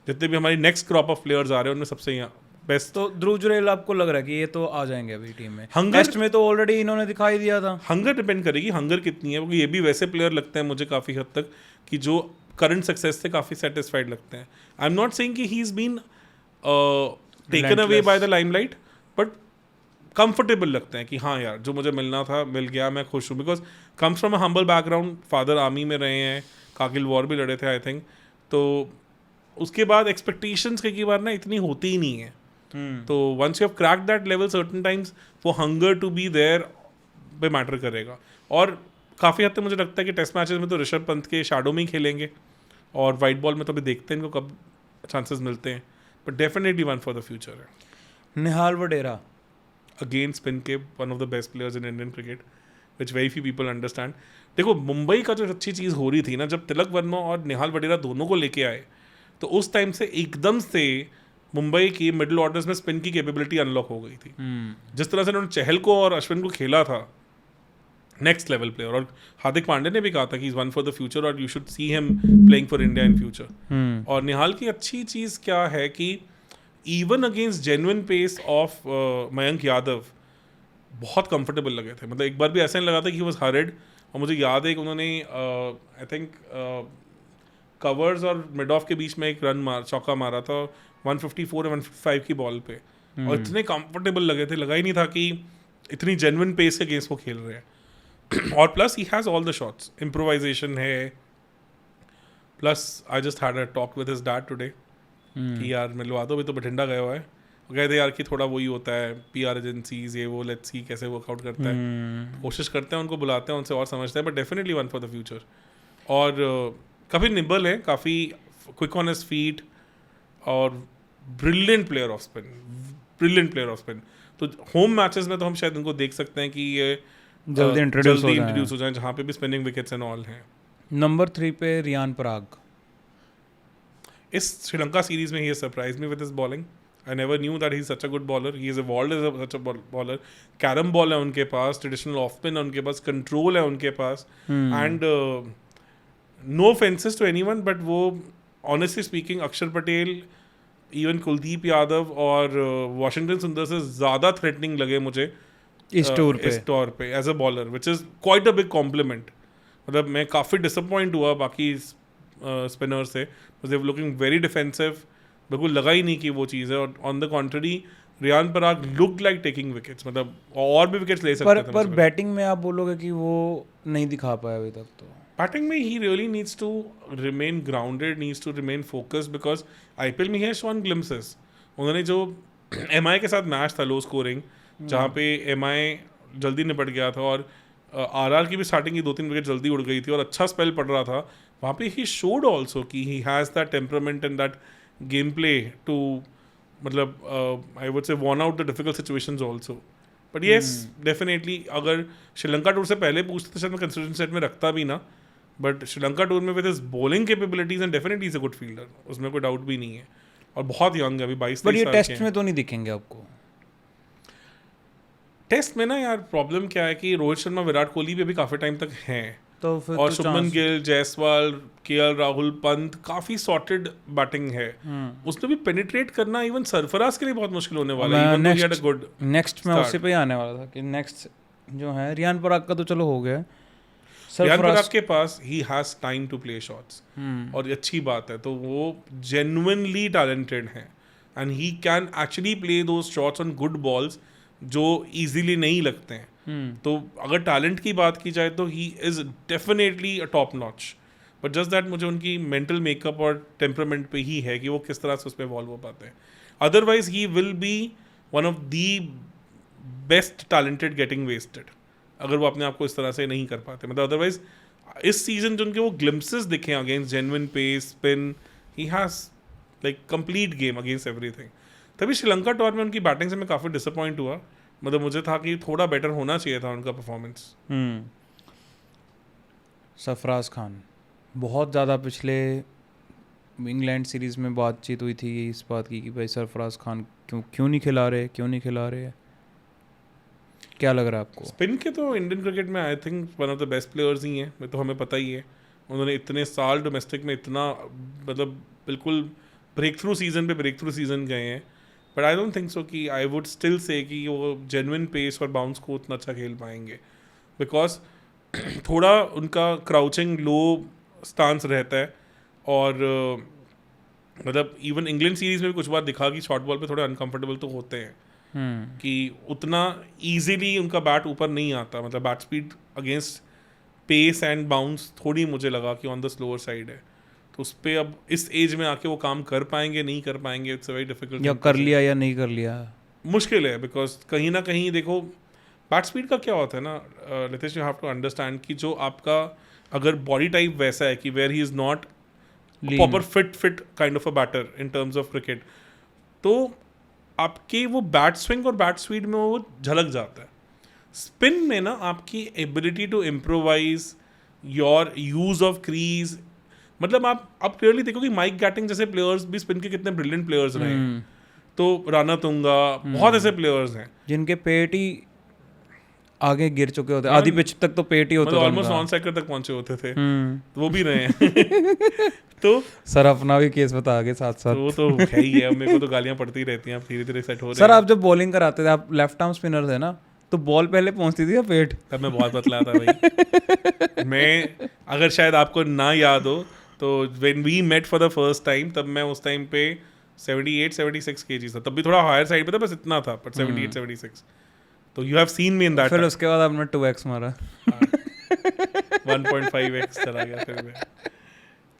जितने भी हमारी नेक्स्ट क्रॉप ऑफ प्लेयर्स आ रहे हैं उनमें सबसे बेस्ट. तो ध्रुव जुरेल आपको लग रहा है कि ये तो आ जाएंगे अभी टीम में? हंगर टेस्ट में तो ऑलरेडी इन्होंने दिखाई दिया था. हंगर डिपेंड करेगी, हंगर कितनी है, क्योंकि ये भी वैसे प्लेयर लगते हैं मुझे काफ़ी हद तक कि जो करंट सक्सेस से काफ़ी सेटिस्फाइड लगते हैं. आई एम नॉट सेइंग कि he is been taken away by the limelight, but comfortable लगते हैं कि हाँ यार जो मुझे मिलना था मिल गया, मैं खुश हूँ. Because comes from a humble background, father army में रहे हैं, कारगिल वॉर भी लड़े थे आई थिंक. तो उसके बाद एक्सपेक्टेशंस कई बार ना इतनी होती ही नहीं है. तो once you have crack that level certain times वो हंगर टू बी देयर पे मैटर करेगा. और काफ़ी हद तक मुझे लगता है कि टेस्ट मैचेस में तो ऋषभ पंत के शैडो में ही खेलेंगे, और वाइट बॉल में तो अभी देखते हैं इनको कब चांसेस मिलते हैं. But definitely one for the future है. निहाल वडेरा अगेन स्पिन के one of the best players in Indian cricket, which very few people understand. देखो मुंबई का जो अच्छी चीज़ हो रही थी ना, जब तिलक वर्मा और निहाल वडेरा दोनों को लेके आए, तो उस टाइम से एकदम से मुंबई की मिडिल ऑर्डर्स में स्पिन की कैपेबिलिटी अनलॉक हो गई थी. जिस तरह से उन्होंने चहल को और अश्विन को खेला था, नेक्स्ट लेवल प्लेयर. और हार्दिक पांड्या ने भी कहा था कि is one for the future और you should see him playing for India in future. और निहाल की अच्छी चीज़ क्या है कि even against genuine pace of Mayank Yadav बहुत कंफर्टेबल लगे थे. मतलब एक बार भी ऐसा नहीं लगा था कि ही वॉज हरिड. और मुझे याद है कि उन्होंने आई थिंक कवर्स और मिड ऑफ के बीच में एक चौका मारा था 154 या 155 की बॉल पे, और इतने कंफर्टेबल लगे थे, लगा ही नहीं था कि इतनी जेन्युइन पेस के गेम्स वो खेल रहे हैं। और plus he has all the shots, improvisation है, plus I just had a talk with his dad today कि यार मिलवा दो, अभी तो बठिंडा गया हुआ है, कहते यार कि थोड़ा वही होता है PR एजेंसीज ये वो, लेट्स सी कैसे वर्कआउट करता है, कोशिश करते हैं उनको बुलाते हैं, उनसे और समझते हैं, but definitely one for the future. और काफ़ी निबल है, काफ़ी क्विक ऑन हिज फीट, और brilliant player off spin, brilliant player off spin. तो होम मैचेस में तो हम शायद इनको देख सकते हैं कि ये जल्दी इंट्रोड्यूस हो जाए, जहाँ पे भी स्पिनिंग विकेट्स एंड ऑल हैं। नंबर 3 पे रियान पराग। इस श्रीलंका सीरीज में he surprise me with his bowling. I never knew that he's such a good bowler. He is evolved as such a bowler. Carom ball है उनके पास, traditional off spin है उनके पास, control है उनके पास, and no offenses to anyone, but वो honestly speaking अक्षर Patel, even Kuldeep Yadav और Washington सुंदर से ज़्यादा threatening लगे मुझे इस टूर पे as a bowler, which is quite a big compliment. मतलब मैं काफ़ी disappoint हुआ बाकी स्पिनर से, they were looking very defensive. बिल्कुल लगा ही नहीं कि वो चीज़ है, और on the contrary Riyan Parag look like taking wickets, मतलब और भी विकेट्स ले सकते थे। पर बैटिंग में आप बोलोगे कि वो नहीं दिखा पाया अभी तक। तो बैटिंग में he really needs to remain grounded, needs to remain focused, because IPL में ही है शॉन ग्लिम्सेस। उन्होंने जो MI के साथ मैच था लो स्कोरिंग, जहाँ पे MI जल्दी निपट गया था, और RR की भी स्टार्टिंग की 2-3 विकेट जल्दी उड़ गई थी, और अच्छा स्पेल पड़ रहा था वहाँ पे। ही शोड ऑल्सो कि he has that temperament and that game play too, मतलब I would say won out the difficult situations also. But yes definitely अगर श्रीलंका टूर से पहले पूछते तो शायद मैं कंसिडरेशन सेट में रखता भी ना, बट श्रीलंका टूर में with his bowling capabilities and definitely is a good fielder, उसमें कोई डाउट भी नहीं है, और बहुत यंग है अभी 22 साल। बट ये टेस्ट में तो नहीं दिखेंगे आपको? टेस्ट में ना यार प्रॉब्लम क्या है कि रोहित शर्मा, विराट कोहली भी अभी काफ़ी टाइम तक हैं, तो फिर और शुभमन गिल, जायसवाल, KL राहुल, पंत, काफी सॉर्टेड बैटिंग है। उसमें भी पेनिट्रेट करना इवन सरफराज के लिए बहुत मुश्किल होने वाला है। नेक्स्ट मैं उसी पे ही आने वाला था कि नेक्स्ट जो है रियान पराग का तो चलो हो गया, रियान पराग के पास he has time to play shots, और अच्छी बात है, तो वो जेन्युइनली टैलेंटेड है, and he can actually play those shots on good balls जो इजीली नहीं लगते हैं। तो अगर टैलेंट की बात की जाए तो ही is definitely a top notch, but just that मुझे उनकी मेंटल मेकअप और टेम्परामेंट पे ही है कि वो किस तरह से उस पर इवॉल्व हो पाते हैं। Otherwise he will be one of the best talented getting wasted अगर वो अपने आप को इस तरह से नहीं कर पाते। मतलब अदरवाइज इस सीजन जो उनके वो ग्लिम्पसेस दिखे against genuine pace, spin, he has like complete game against everything. तभी श्रीलंका टूर में उनकी बैटिंग से मैं काफ़ी डिसअपॉइंट हुआ, मतलब मुझे था कि थोड़ा बेटर होना चाहिए था उनका परफॉर्मेंस। सरफराज खान बहुत ज़्यादा पिछले इंग्लैंड सीरीज़ में बातचीत हुई थी इस बात की कि भाई सरफराज खान क्यों नहीं खिला रहे, क्या लग रहा है आपको? स्पिन के तो इंडियन क्रिकेट में I think one of the best players ही हैं, तो हमें पता ही है। उन्होंने इतने साल डोमेस्टिक में इतना मतलब बिल्कुल ब्रेक थ्रू सीजन गए हैं, but I don't think so कि आई वुड स्टिल से कि वो जेन्युइन पेस और बाउंस को उतना अच्छा खेल पाएंगे, बिकॉज थोड़ा उनका क्राउचिंग लो स्टांस रहता है, और मतलब इवन इंग्लैंड सीरीज में भी कुछ बार दिखा कि शॉर्ट बॉल पे थोड़े अनकंफर्टेबल तो होते हैं, कि उतना इजीली उनका बैट ऊपर नहीं आता, मतलब bat speed against pace and bounce थोड़ी मुझे लगा कि ऑन द स्लोअर साइड है। तो उस पर अब इस एज में आके वो काम कर पाएंगे नहीं कर पाएंगे, इट्स वेरी डिफिकल्ट। या कर लिया या नहीं कर लिया मुश्किल है, बिकॉज कहीं ना कहीं देखो बैट स्पीड का क्या होता है ना Nitesh, you have to understand कि जो आपका अगर बॉडी टाइप वैसा है कि where he is not proper fit kind of a batter in terms of cricket, तो आपके वो बैट स्विंग और बैट स्पीड में वो झलक जाता है। स्पिन में ना आपकी ability to improvise, your use of crease, मतलब आप क्लियरली देखो कि माइक गैटिंग जैसे प्लेयर्स भी स्पिन के कितने ब्रिलियंट प्लेयर्स रहे हैं, तो राणा तुंगा, बहुत ऐसे प्लेयर्स हैं जिनके पेट ही आगे गिर चुके होते, आधी पिच तक तो पेट ही होता था, ऑलमोस्ट ऑन साइकिल तक पहुंचे होते थे, तो वो भी रहे हैं। तो सर अपना भी केस बता आगे साथ साथ, वो तो है ही है, मेरे को तो गालियां पड़ती रहती हैं, धीरे धीरे सेट हो रहे हैं। सर आप जब बॉलिंग कराते थे, आप लेफ्ट आर्म स्पिनर थे ना, तो बॉल पहले पहुंचती थी या पेट? तब मैं बहुत पतला था भाई। मैं अगर शायद आपको ना याद हो, तो when we met for the first time, तब मैं उस टाइम पे 78-76 kg था, तब भी थोड़ा हायर साइड पे था, बस इतना था, बट 78-76. तो you have seen me in that. फिर उसके बाद आपने 2x मारा. 1.5x चला गया फिर मैं.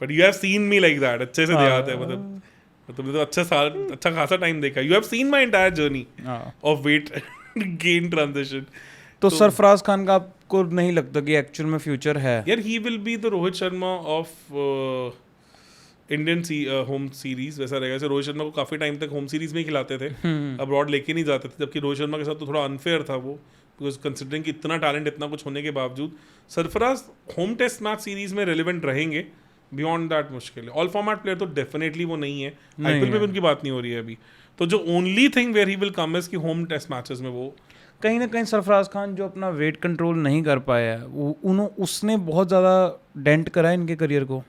But you have seen me like that. अच्छे से याद है, मतलब तुमने तो अच्छा खासा टाइम देखा. You have seen my entire journey of weight gain transition. तो सरफराज खान का आपको नहीं लगता कि एक्चुअल में फ्यूचर है? यार ही will be the Rohit Sharma of Indian home series. वैसा रहेगा जैसे रोहित शर्मा को काफी टाइम तक होम सीरीज में ही खिलाते थे, अब्रॉड लेके नहीं जाते थे, जबकि रोहित शर्मा के साथ तो थोड़ा अनफेयर था वो, बिकॉज कंसिडरिंग कि इतना टैलेंट, इतना कुछ होने के बावजूद Sarfaraz home test match series में रेलिवेंट रहेंगे. बियॉन्ड दैट मुश्किल है. ऑल फॉर्मेट प्लेयर तो डेफिनेटली वो नहीं है. आईपीएल में भी उनकी बात नहीं हो रही है अभी. तो जो only thing where he will come is कि होम टेस्ट मैचेस में वो कहीं ना कहीं सरफराज खान जो अपना वेट कंट्रोल नहीं कर पाया है, उसने बहुत ज़्यादा डेंट करा है इनके करियर को.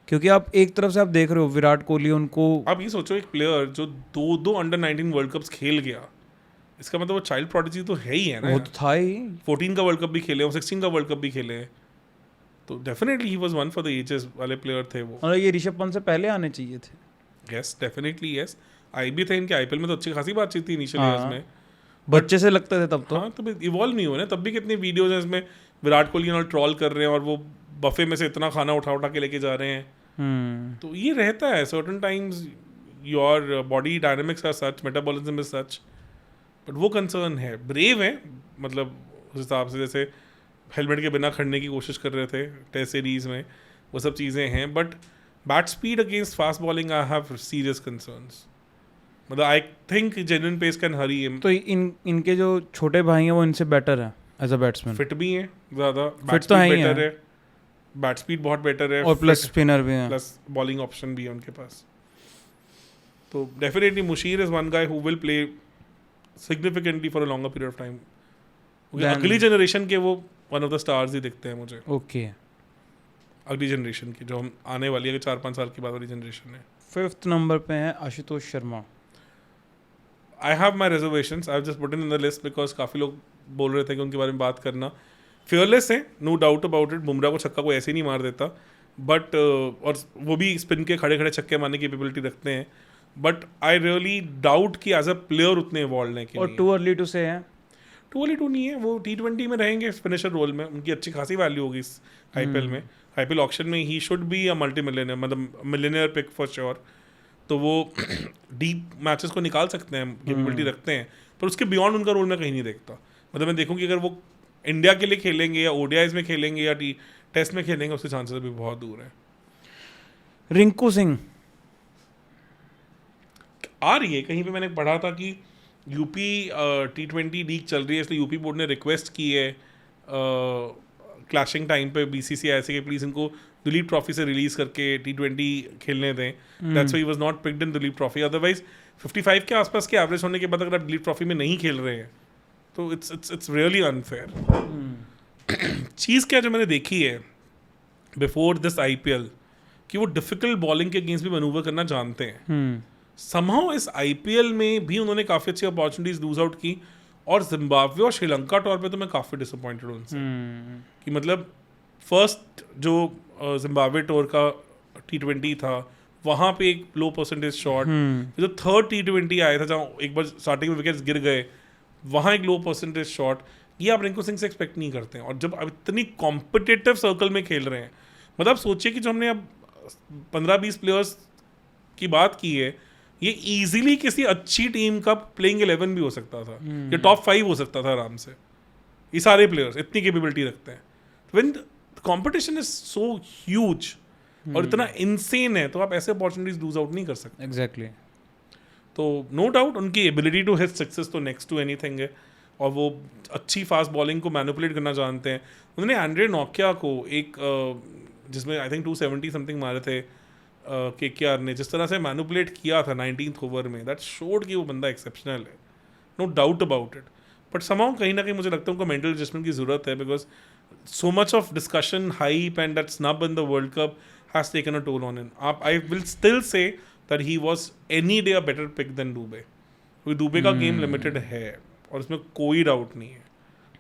क्योंकि आप एक तरफ से आप देख रहे हो विराट कोहली, उनको आप ये सोचो एक प्लेयर जो दो अंडर 19 वर्ल्ड कप्स खेल गया, इसका मतलब वो चाइल्ड प्रोडिजी तो है ही है ना. वो तो था ही. 14 का वर्ल्ड कप भी खेले और 16 का वर्ल्ड कप भी खेले हैं. तो definitely he was one for the ages वाले प्लेयर थे वो. और ये ऋषभ पंत से पहले आने चाहिए थे. Yes definitely yes. आई भी थे इनके आईपीएल में, तो अच्छी खासी बातचीत थी इनिशियल ईयर्स में. बच्चे से लगते थे तब तो. हाँ, तो इवॉल्व नहीं हुए ना. तब भी कितनी वीडियोज हैं इसमें विराट कोहली और ट्रॉल कर रहे हैं, और वो बफे में से इतना खाना उठा उठा के लेके जा रहे हैं. तो ये रहता है certain times your body dynamics are such, metabolism is such. But वो कंसर्न है. ब्रेव है, मतलब उस हिसाब से जैसे हेलमेट के बिना खड़ने की कोशिश कर रहे थे टेस्ट सीरीज में, वो सब चीज़ें हैं. But bat speed against fast bowling I have serious concerns. मतलब I think genuine pace can hurry him. तो इनके जो छोटे भाई हैं वो इनसे बेटर है एज अ बैट्समैन. फिट भी हैं ज़्यादा, फिट तो है, बैट स्पीड बहुत बेटर है, और प्लस स्पिनर भी है, प्लस बॉलिंग ऑप्शन भी है उनके पास. तो definitely Musheer is one guy who will play significantly for a longer period of time. अगली जनरेशन के वो वन ऑफ द स्टार्स ही दिखते हैं मुझे. ओके. अगली जनरेशन की जो हम आने वाली है 4-5 साल की बाद वाली जनरेशन है. 5th नंबर पे है Ashutosh Sharma. I have my reservations. I have just put in the list because काफ़ी लोग बोल रहे थे कि उनके बारे में बात करना. फियरलेस है, no doubt about it. Bumrah को छक्का कोई ऐसे ही नहीं मार देता, बट और वो भी स्पिन के खड़े खड़े छक्के मारने की कैपेबिलिटी रखते हैं. बट आई रियली डाउट कि एज अ प्लेयर उतने इवॉल्व हैं कि और टू अर्ली टू से है. टू अर्ली टू नहीं है. वो T20 में रहेंगे फिनिशर रोल में, उनकी अच्छी खासी वैल्यू होगी इस आईपीएल में. आईपीएल ऑक्शन में he should be a multi millionaire, मतलब मिलियनर पिक फॉर श्योर. तो वो डीप मैचेस को निकाल सकते हैं, कैपेबिलिटी रखते हैं, पर उसके बियॉन्ड उनका रोल मैं कहीं नहीं देखता. मतलब मैं देखूँ कि अगर वो इंडिया के लिए खेलेंगे या ओडीआईज में खेलेंगे या टेस्ट में खेलेंगे, उसके चांसेस अभी बहुत दूर है. रिंकू सिंह आ रही है कहीं पे, मैंने पढ़ा था कि यूपी T20 लीग चल रही है, इसलिए यूपी बोर्ड ने रिक्वेस्ट की है क्लैशिंग टाइम पे BCCI से कि प्लीज़ इनको दुलीप ट्रॉफी से रिलीज करके T20 खेलने दें. That's why he was not picked in Duleep trophy. Otherwise 55 के आसपास के एवरेज होने के बाद अगर आप दुलीप ट्रॉफी में नहीं खेल रहे हैं तो इट्स रियली अनफेयर. चीज़ क्या जो मैंने देखी है बिफोर दिस IPL कि वो डिफिकल्ट बॉलिंग के अगेंस्ट भी मैनूवर करना जानते हैं. समहाउ इस IPL में भी उन्होंने काफ़ी अच्छी अपॉर्चुनिटीज लूज आउट की, और जिम्बाब्वे और श्रीलंका टॉर पे तो मैं काफ़ी डिसअपॉइंटेड हूँ उनसे. कि मतलब फर्स्ट जो जिम्बाब्वे टूर का T20 था वहाँ पे एक लो परसेंटेज शॉट, जो थर्ड T20 आया था जहाँ एक बार स्टार्टिंग में विकेट्स गिर गए, वहाँ एक लो परसेंटेज शॉट. ये आप रिंकू सिंह से एक्सपेक्ट नहीं करते हैं. और जब अब इतनी कॉम्पिटिटिव सर्कल में खेल रहे हैं, मतलब सोचिए कि जो हमने अब 15-20 प्लेयर्स की बात की है, ये इजीली किसी अच्छी टीम का प्लेइंग 11 भी हो सकता था, या टॉप 5 हो सकता था आराम से. ये सारे प्लेयर्स इतनी कैपेबिलिटी रखते हैं. When competition is so huge और इतना इनसेन है, तो आप ऐसे अपॉर्चुनिटीज लूज आउट नहीं कर सकते. एग्जैक्टली. तो नो डाउट उनकी एबिलिटी टू हिट सक्सेस तो नेक्स्ट टू एनीथिंग है, और वो अच्छी फास्ट बॉलिंग को मैनिपुलेट करना जानते हैं. उन्होंने एंड्रे नोकिया को एक जिसमें आई थिंक 270 समथिंग मारे थे KKR ने, जिस तरह से मैनिपुलेट किया था 19th ओवर में, दैट शोड कि वो बंदा एक्सेप्शनल है, no doubt about it. But somehow कहीं ना कहीं मुझे लगता है उनको मेंटल एडजस्टमेंट की जरूरत है, because so much of discussion, hype and that snub in the World Cup has taken a toll on him. I will still say that he was any day a better pick than Dubey. क्योंकि दुबे का game limited है और उसमें कोई doubt नहीं है.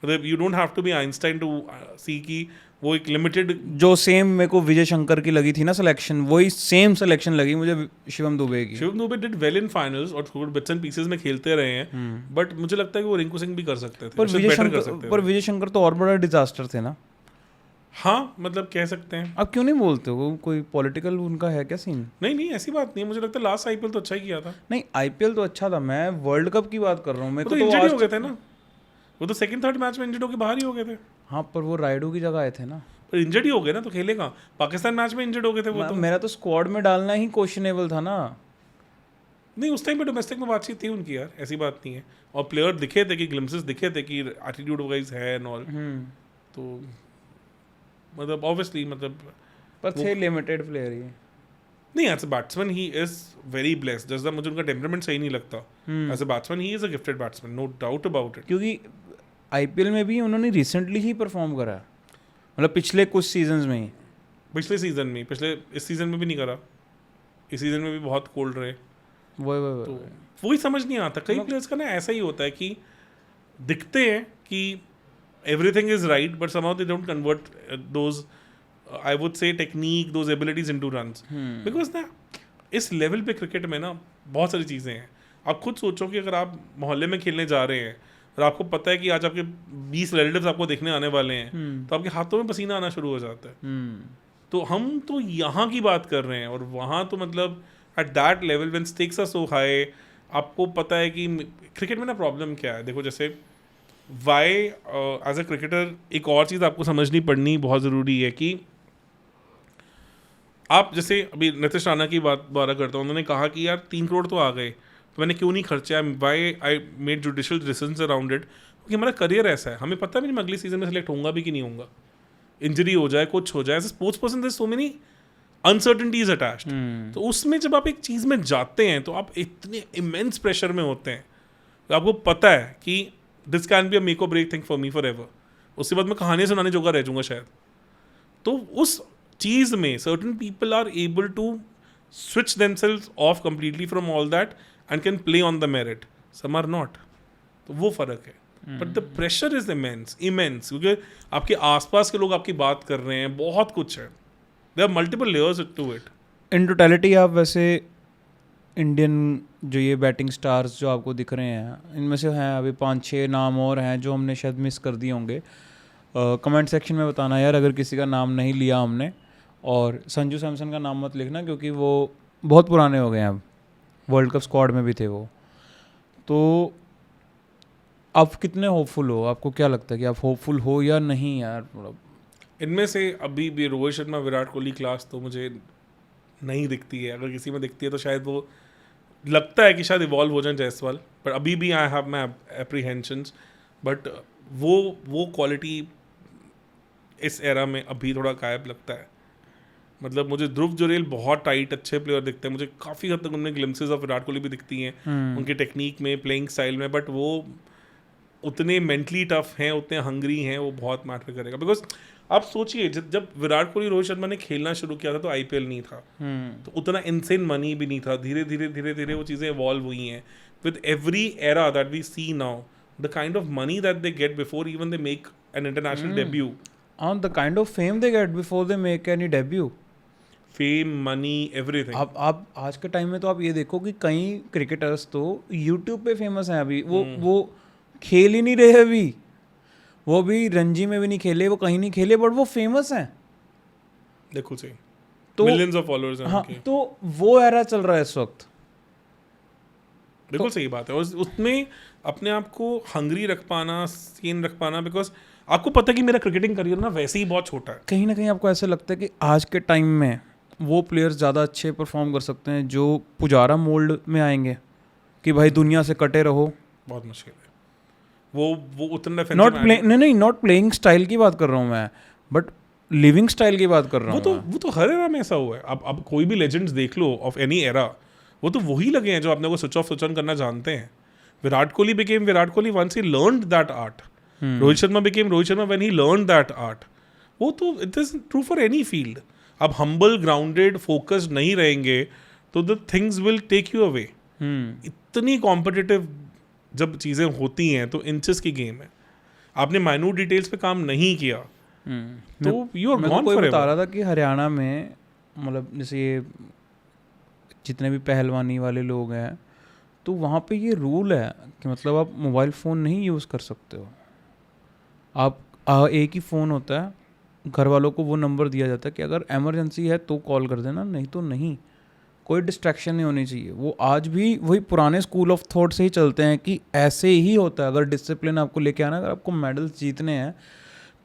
मतलब you don't have to be Einstein to see कि वो एक लिमिटेड जो सेम मेरे को विजय शंकर की लगी थी ना सिलेक्शन, वही सेम सिलेक्शन लगी मुझे शिवम दुबे की। Shivam Dubey did well in finals और थोड़े बिट्स एंड पीसेस में खेलते रहे हैं, बट मुझे लगता है कि वो रिंकू सिंह भी कर सकते थे, पर विजय शंकर तो और बड़ा डिजास्टर थे ना। हाँ मतलब कह सकते हैं। अब क्यों नहीं बोलते हो, कोई पॉलिटिकल उनका है क्या सीन? नहीं ऐसी बात नहीं है, मुझे लगता है लास्ट आईपीएल तो अच्छा ही किया था। नहीं आईपीएल तो अच्छा था, मैं वर्ल्ड कप की बात कर रहा हूँ। वो तो इंजर्ड हो गए थे ना, वो तो सेकंड थर्ड मैच में इंजर्ड होकर बाहर ही हो गए थे। हाँ पर वो राइडू की जगह आए थे ना। पर इंजर्ड ही हो गए ना, तो खेले कहाँ? पाकिस्तान मैच में इंजर्ड हो गए थे वो तो। मेरा तो स्क्वाड में डालना ही क्वेश्चनेबल था ना। नहीं उस टाइम पे डोमेस्टिक में बातचीत थी उनकी यार, ऐसी बात नहीं है, और प्लेयर दिखे थे कि ग्लिम्पसेस दिखे थे कि एटीट्यूड वाइज है एंड ऑल, तो मतलब ऑब्वियसली मतलब पर थे लिमिटेड प्लेयर ही। नहीं as a batsman he is very blessed, जैसा मुझे उनका टेम्परामेंट सही नहीं लगता। As a batsman he is a gifted batsman, no doubt about it. क्योंकि आईपीएल में भी उन्होंने रिसेंटली ही परफॉर्म करा है, मतलब पिछले कुछ सीजन्स में ही। पिछले सीजन में, पिछले इस सीजन में भी नहीं करा, इस सीजन में भी बहुत कोल्ड रहे। तो वही समझ नहीं आता, कई प्लेयर्स का ना ऐसा ही होता है कि दिखते हैं कि everything is right but somehow they don't convert those I would say technique, those abilities into runs, because ना इस लेवल पे क्रिकेट में ना बहुत सारी चीज़ें हैं। आप खुद सोचो कि अगर आप मोहल्ले में खेलने जा रहे हैं और आपको पता है कि आज आपके 20 रिलेटिव्स आपको देखने आने वाले हैं, तो आपके हाथों में पसीना आना शुरू हो जाता है। तो हम तो यहाँ की बात कर रहे हैं, और वहाँ तो मतलब at that level when stakes are so high, आपको पता है कि क्रिकेट में ना प्रॉब्लम क्या है। देखो जैसे वाई एज अ क्रिकेटर एक और चीज़ आपको समझनी पड़नी बहुत ज़रूरी है कि आप जैसे अभी नीतीश राणा की बात दोबारा करता हूँ, उन्होंने कहा कि यार 3 करोड़ तो आ गए, तो मैंने क्यों नहीं खर्चा, why I made judicial decisions around it, क्योंकि हमारा करियर ऐसा है, हमें पता भी नहीं मैं अगली सीजन में सेलेक्ट होऊंगा भी कि नहीं होऊंगा, इंजरी हो जाए कुछ हो जाए, as sports person there so many uncertainties attached. तो उसमें जब आप एक चीज़ में जाते हैं तो आप इतने इमेंस प्रेशर में होते हैं, तो आपको पता है कि this can be a make और break thing for me forever, उसके बाद मैं कहानियाँ सुनाने जोगा रह जाऊँगा शायद। तो उस चीज़ में certain people are able to switch themselves off completely from all that and can play on the merit, some are not. तो वो फ़र्क है, but the pressure is immense, क्योंकि आपके आसपास के लोग आपकी बात कर रहे हैं, बहुत कुछ है, there are multiple layers to it. In totality आप वैसे इंडियन जो ये बैटिंग स्टार्स जो आपको दिख रहे हैं, इनमें से हैं अभी 5-6 नाम और हैं जो हमने शायद मिस कर दिए होंगे। कमेंट सेक्शन में बताना यार अगर किसी का नाम नहीं लिया हमने, और संजू सैमसन का नाम मत लिखना क्योंकि वो बहुत पुराने हो गए हैं, अब वर्ल्ड कप स्क्वाड में भी थे वो। तो आप कितने होपफुल हो, आपको क्या लगता है कि आप होपफुल हो या नहीं यार? इनमें से अभी भी रोहित शर्मा विराट कोहली क्लास तो मुझे नहीं दिखती है, अगर किसी में दिखती है तो शायद वो लगता है कि शायद इवॉल्व हो जाए जायसवाल, पर अभी भी I have my apprehensions, but वो क्वालिटी इस एरा में अभी थोड़ा गायब लगता है। मतलब मुझे ध्रुव जुरेल बहुत टाइट अच्छे प्लेयर दिखते हैं, मुझे काफ़ी हद तक उनमें ग्लिम्सेस ऑफ विराट कोहली भी दिखती हैं उनकी टेक्निक में, प्लेइंग स्टाइल में, बट वो उतने मेंटली टफ हैं, उतने हंग्री हैं, वो बहुत मैटर करेगा। बिकॉज आप सोचिए जब विराट कोहली रोहित शर्मा ने खेलना शुरू किया था तो आईपीएल नहीं था, तो उतना इनसेन मनी भी नहीं था, धीरे धीरे वो चीज़ें इवॉल्व हुई हैं। With every era that we see now, the kind of money that they get before even they make an international debut, the kind of fame they get before they make any debut, fame, money, everything. आप आज के time में तो आप ये देखो कि कई क्रिकेटर्स तो यूट्यूब पे फेमस हैं अभी, वो खेल ही नहीं रहे अभी, वो भी रणजी में भी नहीं खेले, वो कहीं नहीं खेले, बट वो फेमस हैं, देखो सही, तो मिलियंस ऑफ फॉलोअर्स हैं। हाँ, तो वो एरा चल रहा है इस वक्त। बिल्कुल सही बात है, और उसमें अपने आप को हंग्री रख पाना, सीन रख पाना, बिकॉज आपको पता है कि मेरा क्रिकेटिंग करियर ना वैसे ही बहुत छोटा है। कहीं ना कहीं आपको ऐसा लगता है कि आज के टाइम में वो प्लेयर्स ज़्यादा अच्छे परफॉर्म कर सकते हैं जो पुजारा मोल्ड में आएंगे कि भाई दुनिया से कटे रहो, बहुत मुश्किल है। वो उतना नॉट प्लेइंग स्टाइल की बात कर रहा हूँ मैं, बट लिविंग स्टाइल की बात कर रहा हूँ। वो तो हर एरा में ऐसा हुआ है। अब कोई भी लेजेंड्स देख लो ऑफ एनी एरा, वो तो वही लगे हैं जो अपने को स्विच ऑफ स्विच ऑन करना जानते हैं। Virat Kohli became Virat Kohli once he learned that art. Rohit Sharma became Rohit Sharma when he learned that art. वो तो it is true for any field. अब हम्बल, ग्राउंडेड, फोकस्ड नहीं रहेंगे तो the things will take you away. इतनी कॉम्पिटिटिव जब चीज़ें होती हैं तो इंचेस की गेम है। आपने माइन्यूट डिटेल्स पे काम नहीं किया तो यू आर गॉन कोई फॉरएवर। बता रहा था कि हरियाणा में मतलब जैसे ये जितने भी पहलवानी वाले लोग हैं तो वहाँ पे ये रूल है कि मतलब आप मोबाइल फ़ोन नहीं यूज़ कर सकते हो। आप एक ही फ़ोन होता है, घर वालों को वो नंबर दिया जाता है कि अगर इमरजेंसी है तो कॉल कर देना, नहीं तो नहीं। कोई डिस्ट्रैक्शन नहीं होनी चाहिए। वो आज भी वही पुराने स्कूल ऑफ थॉट से ही चलते हैं कि ऐसे ही होता है। अगर डिसिप्लिन आपको लेके आना, अगर आपको मेडल्स जीतने हैं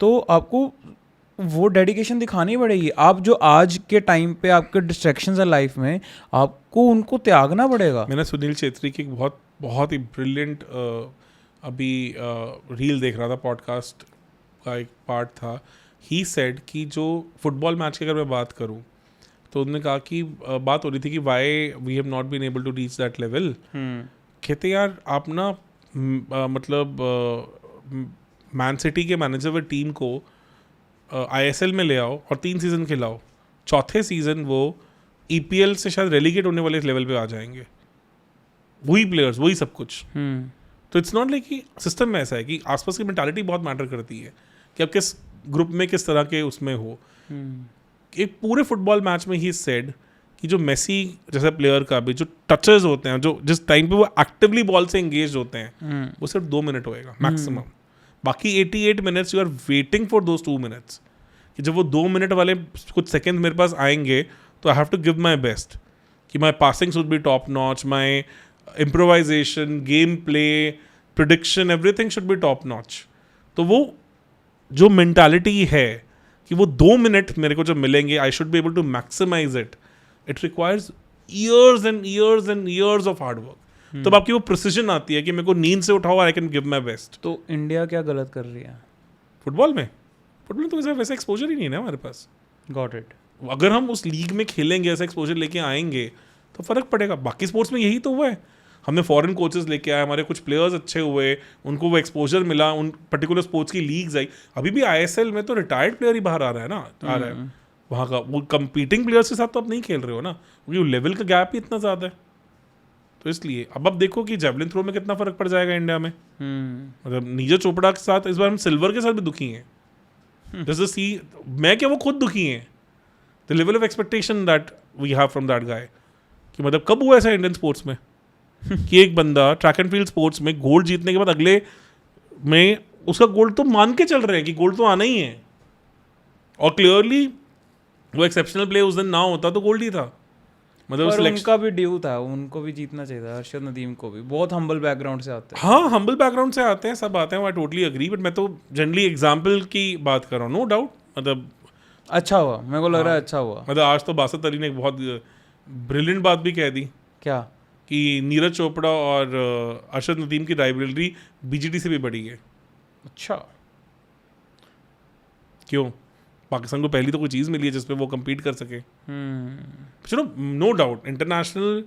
तो आपको वो डेडिकेशन दिखानी पड़ेगी। आप जो आज के टाइम पे आपके डिस्ट्रैक्शंस है लाइफ में, आपको उनको त्यागना पड़ेगा। मैंने सुनील छेत्री की एक बहुत ही ब्रिलियंट अभी रील देख रहा था, पॉडकास्ट का एक पार्ट था। ही सेड कि जो फुटबॉल मैच की अगर मैं बात करूं तो उन्होंने कहा कि बात हो रही थी कि why we have not been able to reach that level. कहते यार आप ना मतलब मैन सिटी के मैनेजर व टीम को ISL में ले आओ और 3 सीज़न खिलाओ, चौथे सीज़न वो EPL से शायद रेलीगेट होने वाले लेवल पे आ जाएंगे। वही प्लेयर्स, वही सब कुछ। तो इट्स नॉट लाइक कि सिस्टम में ऐसा है कि आसपास की मेंटालिटी बहुत मैटर करती है कि आप किस ग्रुप में किस तरह के उसमें हो। एक पूरे फुटबॉल मैच में ही सेड कि जो मेसी जैसे प्लेयर का भी जो टचेस होते हैं, जो जिस टाइम पे वो एक्टिवली बॉल से एंगेज होते हैं, वो सिर्फ 2 मिनट होएगा मैक्सिमम। बाकी 88 minutes you are waiting for those 2 minutes कि जब वो 2 मिनट वाले कुछ सेकेंड मेरे पास आएंगे तो I have to give my best कि my passing should be top notch, my improvisation, game play, prediction, everything should be top notch. तो वो जो मेंटालिटी है कि वो 2 मिनट मेरे को जब मिलेंगे, I should be able to maximise it. It requires years and years and years of hard work. तब आपकी वो प्रिसिजन आती है कि मेरे को नींद से उठाओ, I can give my best. तो इंडिया क्या गलत कर रही है फुटबॉल में तो वैसा एक्सपोजर ही नहीं है ना हमारे पास। Got it. अगर हम उस लीग में खेलेंगे, ऐसा एक्सपोजर लेके आएंगे तो फर्क पड़ेगा। बाकी स्पोर्ट्स में यही तो हुआ है, हमने फॉरेन कोचेस लेके आए, हमारे कुछ प्लेयर्स अच्छे हुए, उनको वो एक्सपोजर मिला, उन पर्टिकुलर स्पोर्ट्स की लीग्स आई। अभी भी ISL में तो रिटायर्ड प्लेयर ही बाहर आ रहा है ना, आ रहा है वहाँ का। वो कंपीटिंग प्लेयर्स के साथ तो आप नहीं खेल रहे हो ना, क्योंकि लेवल का गैप ही इतना ज़्यादा है। तो इसलिए अब आप देखो कि जेवलिन थ्रो में कितना फर्क पड़ जाएगा इंडिया में। मतलब नीरज चोपड़ा के साथ इस बार हम सिल्वर के साथ भी दुखी हैं। जैसे सी मैं क्या वो खुद दुखी हैं। The level of expectation that we have from that guy कि मतलब कब हुआ ऐसा इंडियन स्पोर्ट्स में कि एक बंदा ट्रैक एंड फील्ड स्पोर्ट्स में गोल्ड जीतने के बाद अगले में उसका गोल्ड तो मान के चल रहे हैं कि गोल्ड तो आना ही है, और क्लियरली वो एक्सेप्शनल प्ले उस दिन ना होता तो गोल्ड ही था। मतलब पर उनका भी ड्यू था, उनको भी जीतना चाहिए था। अरशद नदीम को भी बहुत हम्बल बैकग्राउंड से आते हैं। हाँ, हम्बल बैकग्राउंड से आते हैं, सब आते हैं, आई टोटली अग्री। बट मैं तो जनरली एग्जाम्पल की बात कर रहा हूँ, नो डाउट। मतलब अच्छा हुआ, मेरे को लग रहा है अच्छा हुआ। मतलब आज तो बासत अली ने एक बहुत ब्रिलियंट बात भी कह दी क्या कि नीरज चोपड़ा और अरशद नदीम की राइवलरी BGT से भी बड़ी है। अच्छा क्यों? पाकिस्तान को पहली तो कोई चीज़ मिली है जिसपे वो कम्पीट कर सके। चलो नो डाउट इंटरनेशनल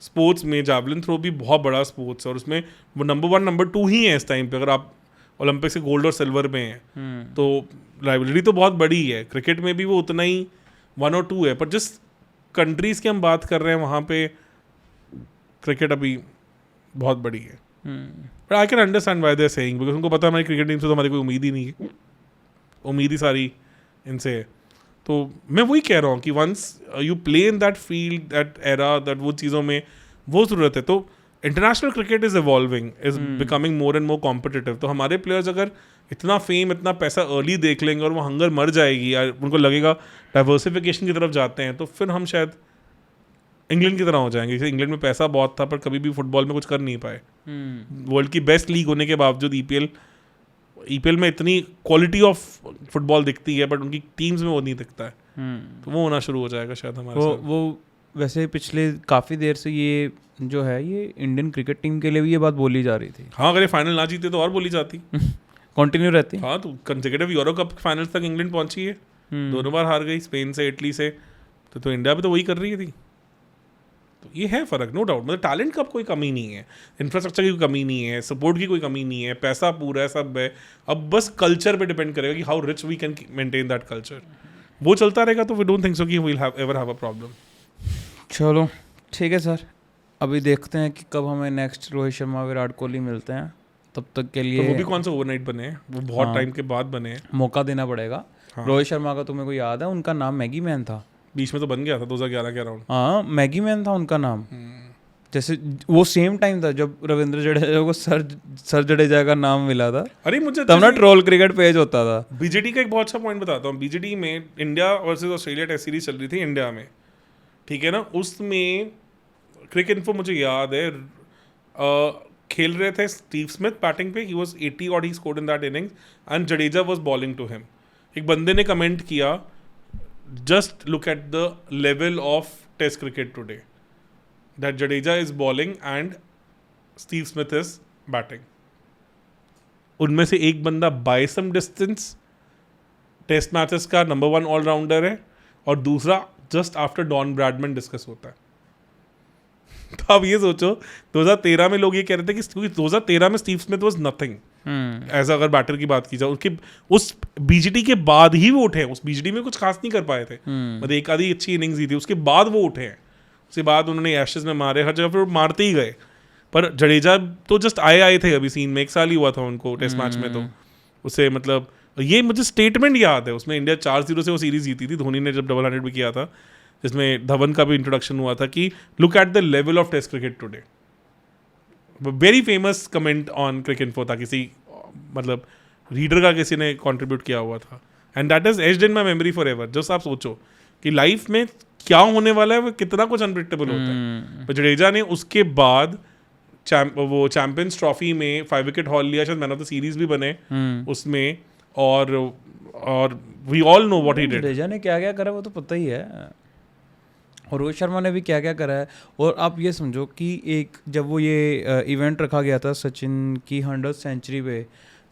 स्पोर्ट्स में जावलिन थ्रो भी बहुत बड़ा स्पोर्ट्स है, और उसमें वो नंबर 1 नंबर 2 ही है इस टाइम पे। अगर आप ओलंपिक से गोल्ड और सिल्वर में हैं तो राइवलरी तो बहुत बड़ी है। क्रिकेट में भी वो उतना ही 1 और 2 है, पर जिस कंट्रीज़ की हम बात कर रहे हैं वहाँ पे क्रिकेट अभी बहुत बड़ी है। But I can understand why they are saying, because उनको पता है हमारी क्रिकेट टीम से तो हमारी कोई उम्मीद ही नहीं है, उम्मीद ही सारी इनसे है। तो मैं वही कह रहा हूँ कि once you play in that field, that era, that वो चीज़ों में वो ज़रूरत है। तो international cricket is evolving, is becoming more and more competitive. तो हमारे प्लेयर्स अगर इतना फेम, इतना पैसा अर्ली देख लेंगे और वो हंगर मर जाएगी, या उनको लगेगा डाइवर्सिफिकेशन की तरफ जाते हैं, तो फिर हम शायद इंग्लैंड की तरह हो जाएंगे। जैसे इंग्लैंड में पैसा बहुत था पर कभी भी फुटबॉल में कुछ कर नहीं पाए। वर्ल्ड की बेस्ट लीग होने के बावजूद EPL में इतनी क्वालिटी ऑफ फुटबॉल दिखती है, बट उनकी टीम्स में वो नहीं दिखता है। तो वो होना शुरू हो जाएगा शायद हमारे साथ। वो वैसे पिछले काफ़ी देर से ये जो है ये इंडियन क्रिकेट टीम के लिए भी ये बात बोली जा रही थी। हाँ, अगर ये फाइनल ना जीते तो और बोली जाती। कंटिन्यू रहती। हाँ, तो कंसेक्यूटिव यूरो कप फाइनल्स तक इंग्लैंड पहुंची है, 2 बार हार गई, स्पेन से, इटली से। तो इंडिया भी तो वही कर रही थी। तो ये है फ़र्क, नो डाउट। मतलब टैलेंट का कोई कमी नहीं है, इंफ्रास्ट्रक्चर की कोई कमी नहीं है, सपोर्ट की कोई कमी नहीं है, पैसा पूरा है, सब है। अब बस कल्चर पे डिपेंड करेगा कि how rich we can maintain that culture. वो चलता रहेगा तो वी डोंट थिंक सो कि we will ever have a problem. चलो ठीक है सर, अभी देखते हैं कि कब हमें नेक्स्ट रोहित शर्मा, विराट कोहली मिलते हैं। तब तक के तो लिए वो भी कौन सा ओवरनाइट बने हैं, वो बहुत टाइम के बाद बने हैं। मौका देना पड़ेगा। रोहित शर्मा का तुम्हें को याद है, उनका नाम मैगी मैन था, बीच में तो बन गया था 2011 के अराउंड। हाँ मैगी मैन था उनका नाम। जैसे वो सेम टाइम था जब रविंद्र जडेजा को सर जडेजा का नाम मिला था, अरे मुझे तब ना ट्रोल क्रिकेट पेज होता था। बीजेडी का एक बहुत अच्छा पॉइंट बताता हूँ। बीजेडी में India versus Australia test series चल रही थी इंडिया में, ठीक है ना। उसमें क्रिकेट इन्फो मुझे याद है खेल रहे थे स्टीव स्मिथ बैटिंग पे, ही वाज 80 और he scored in that innings and Jadeja was bowling to him. एक बंदे ने कमेंट किया, just look at the level of test cricket today, that Jadeja is bowling and Steve Smith is batting. उनमें से एक बंदा by some distance test matches का number 1 allrounder है और दूसरा just after Don Bradman discuss होता है। तो आप ये सोचो 2013 में लोग ये कह रहे थे कि क्योंकि 2013 में स्टीव स्मिथ वाज नथिंग ऐसा, अगर बैटर की बात की जाए, उसके उस बीजीटी के बाद ही वो उठे। उस बीजीटी में कुछ खास नहीं कर पाए थे, मतलब एक आधी अच्छी इनिंग्स ही थी, उसके बाद वो उठे हैं। उसके बाद उन्होंने एशेज में मारे, हर जगह पर मारते ही गए। पर जडेजा तो जस्ट आए थे अभी सीन में, 1 साल ही हुआ था उनको टेस्ट मैच में, तो उसे मतलब ये मुझे स्टेटमेंट याद है। उसमें इंडिया 4-0 से वो सीरीज जीती थी, धोनी ने जब डबल 100 भी किया था, जिसमें धवन का भी इंट्रोडक्शन हुआ था कि look at the level of test cricket today. Very famous comment on Cricinfo था, किसी मतलब रीडर का किसी ने कंट्रीब्यूट किया हुआ था, and that is aged in my memory for ever. Just आप सोचो कि लाइफ में क्या होने वाला है, वो कितना कुछ अनप्रिडिक्टेबल होता है। पर जडेजा ने उसके बाद वो चैंपियंस ट्रॉफी में 5 विकेट हॉल लिया, शायद मैन ऑफ द सीरीज भी बने उसमें, और we all know what he did. Jadeja ने क्या क्या करा वो तो पता ही है, और रोहित शर्मा ने भी क्या क्या करा है। और आप ये समझो कि एक जब वो ये इवेंट रखा गया था सचिन की 100th सेंचुरी पे,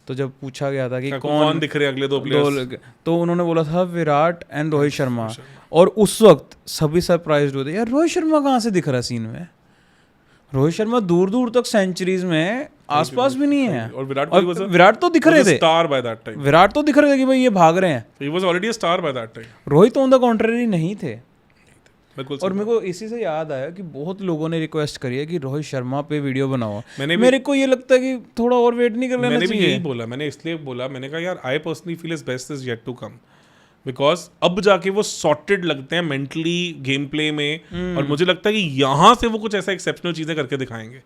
तो जब पूछा गया था कि कौन दिख रहे अगले 2 प्लेयर्स, तो उन्होंने बोला था विराट एंड रोहित शर्मा। और उस वक्त सभी सरप्राइज्ड होते, यार रोहित शर्मा कहाँ से दिख रहा सीन में। रोहित शर्मा दूर दूर तक सेंचुरीज में आसपास भी नहीं है, और विराट तो दिख रहे थे, star by that time. Virat तो दिख रहे थे कि भाई ये भाग रहे हैं, he was already a star by that time. Rohit on the contrary नहीं थे। बिल्कुल। और मेरे को इसी से याद आया कि बहुत लोगों ने रिक्वेस्ट करी है कि रोहित शर्मा पे वीडियो बनाओ। मेरे को ये लगता है कि थोड़ा और वेट नहीं कर लेना चाहिए। मैंने भी यही बोला, मैंने इसलिए बोला, मैंने कहा यार I personally feel is best is yet to come, because अब जाके वो सॉर्टेड लगते हैं मेंटली गेम प्ले में, और मुझे लगता है कि यहाँ से वो कुछ ऐसा एक्सेप्शनल चीज़ें करके दिखाएंगे।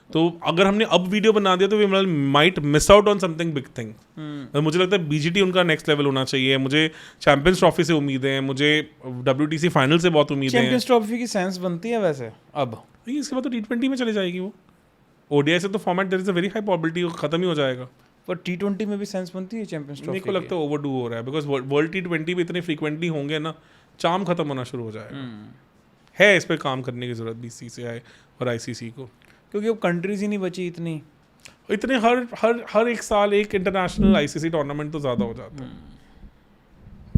तो अगर हमने अब वीडियो बना दिया तो we might miss out on something big thing. मुझे लगता है बीजीटी उनका नेक्स्ट लेवल होना चाहिए। मुझे चैंपियंस ट्रॉफी से उम्मीदें हैं, मुझे WTC फाइनल से बहुत उम्मीदें हैं। चैंपियंस ट्रॉफी की सेंस बनती है वैसे अब, इसके बाद तो T20 में चले जाएगी वो। ODI से तो format there is a very high probability वो खत्म ही हो जाएगा। पर T20 में भी सेंस बनती है चैंपियंस ट्रॉफी। मेरे को लगता है ओवरडू हो रहा है, बिकॉज वर्ल्ड T20 भी इतने फ्रीक्वेंटली होंगे ना, चार्म खत्म होना शुरू हो जाएगा। है इस पर काम करने की जरूरत BCCI और ICC को, क्योंकि अब कंट्रीज ही नहीं बची इतनी। हर एक साल एक इंटरनेशनल ICC टूर्नामेंट तो ज़्यादा हो जाता है,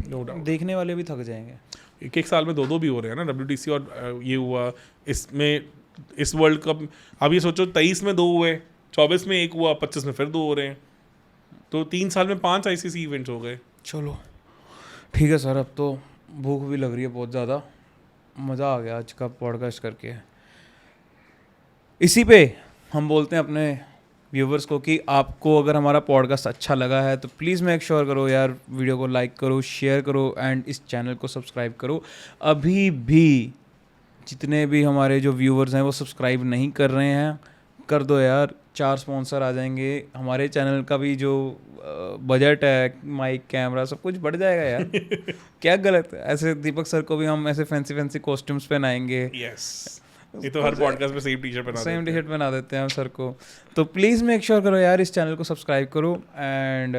नो डाउट। देखने वाले भी थक जाएंगे। एक साल में 2 भी हो रहे हैं ना, WTC और ये हुआ, इसमें इस वर्ल्ड कप अब ये सोचो 23 में 2 हुए, 24 में 1 हुआ, 25 में फिर 2 हो रहे हैं, तो 3 साल में 5 ICC इवेंट्स हो गए। चलो ठीक है सर, अब तो भूख भी लग रही है बहुत ज़्यादा। मज़ा आ गया आज का पॉडकास्ट करके। इसी पे हम बोलते हैं अपने व्यूवर्स को कि आपको अगर हमारा पॉडकास्ट अच्छा लगा है तो प्लीज़ मेक श्योर करो यार, वीडियो को लाइक करो, शेयर करो एंड इस चैनल को सब्सक्राइब करो। अभी भी जितने भी हमारे जो व्यूवर्स हैं वो सब्सक्राइब नहीं कर रहे हैं, कर दो यार। 4 स्पॉन्सर आ जाएंगे, हमारे चैनल का भी जो बजट है, माइक कैमरा सब कुछ बढ़ जाएगा यार। क्या गलत है, ऐसे दीपक सर को भी हम ऐसे फैंसी कॉस्ट्यूम्स पहनाएंगे। यस, ये तो हर पॉडकास्ट में सेम टी-शर्ट बना देते हैं हम सर को। तो प्लीज़ मेक श्योर करो यार, इस चैनल को सब्सक्राइब करो एंड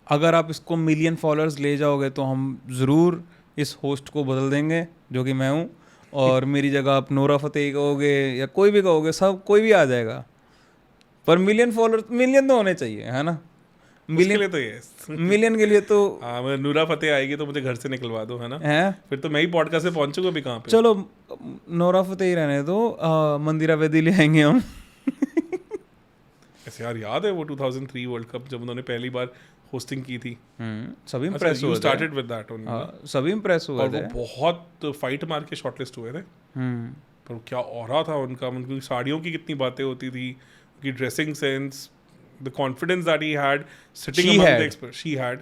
अगर आप इसको मिलियन फॉलोअर्स ले जाओगे तो हम ज़रूर इस होस्ट को बदल देंगे, जो कि मैं हूँ, और मेरी जगह आप नोरा फतेही कहोगे या कोई भी कहोगे, सब कोई भी आ जाएगा। पर मिलियन फॉलोअर्स, मिलियन तो होने चाहिए, है ना। मिलियन तो यस, मिलियन के लिए तो नूरा फतेह आएगी तो मुझे घर से निकलवा दो, है ना। है फिर तो मैं ही पॉडकास्ट से पहुंचूंगा भी कहाँ पे। चलो नोरा फतेही रहने दो, मंदिरा वेदी ले आएंगे हम। ऐसे यार याद है वो 2003 वर्ल्ड कप जब उन्होंने पहली बार होस्टिंग की थी। सभी इंप्रेस हुए थे। Started with that only. सभी इंप्रेस हुए थे, और वो बहुत फाइट मार के शॉर्टलिस्ट हुए थे। पर क्या ऑरा था उनका, उनकी साड़ियों की कितनी बातें होती थी, की dressing sense, the confidence that he had sitting She among had. the experts. She had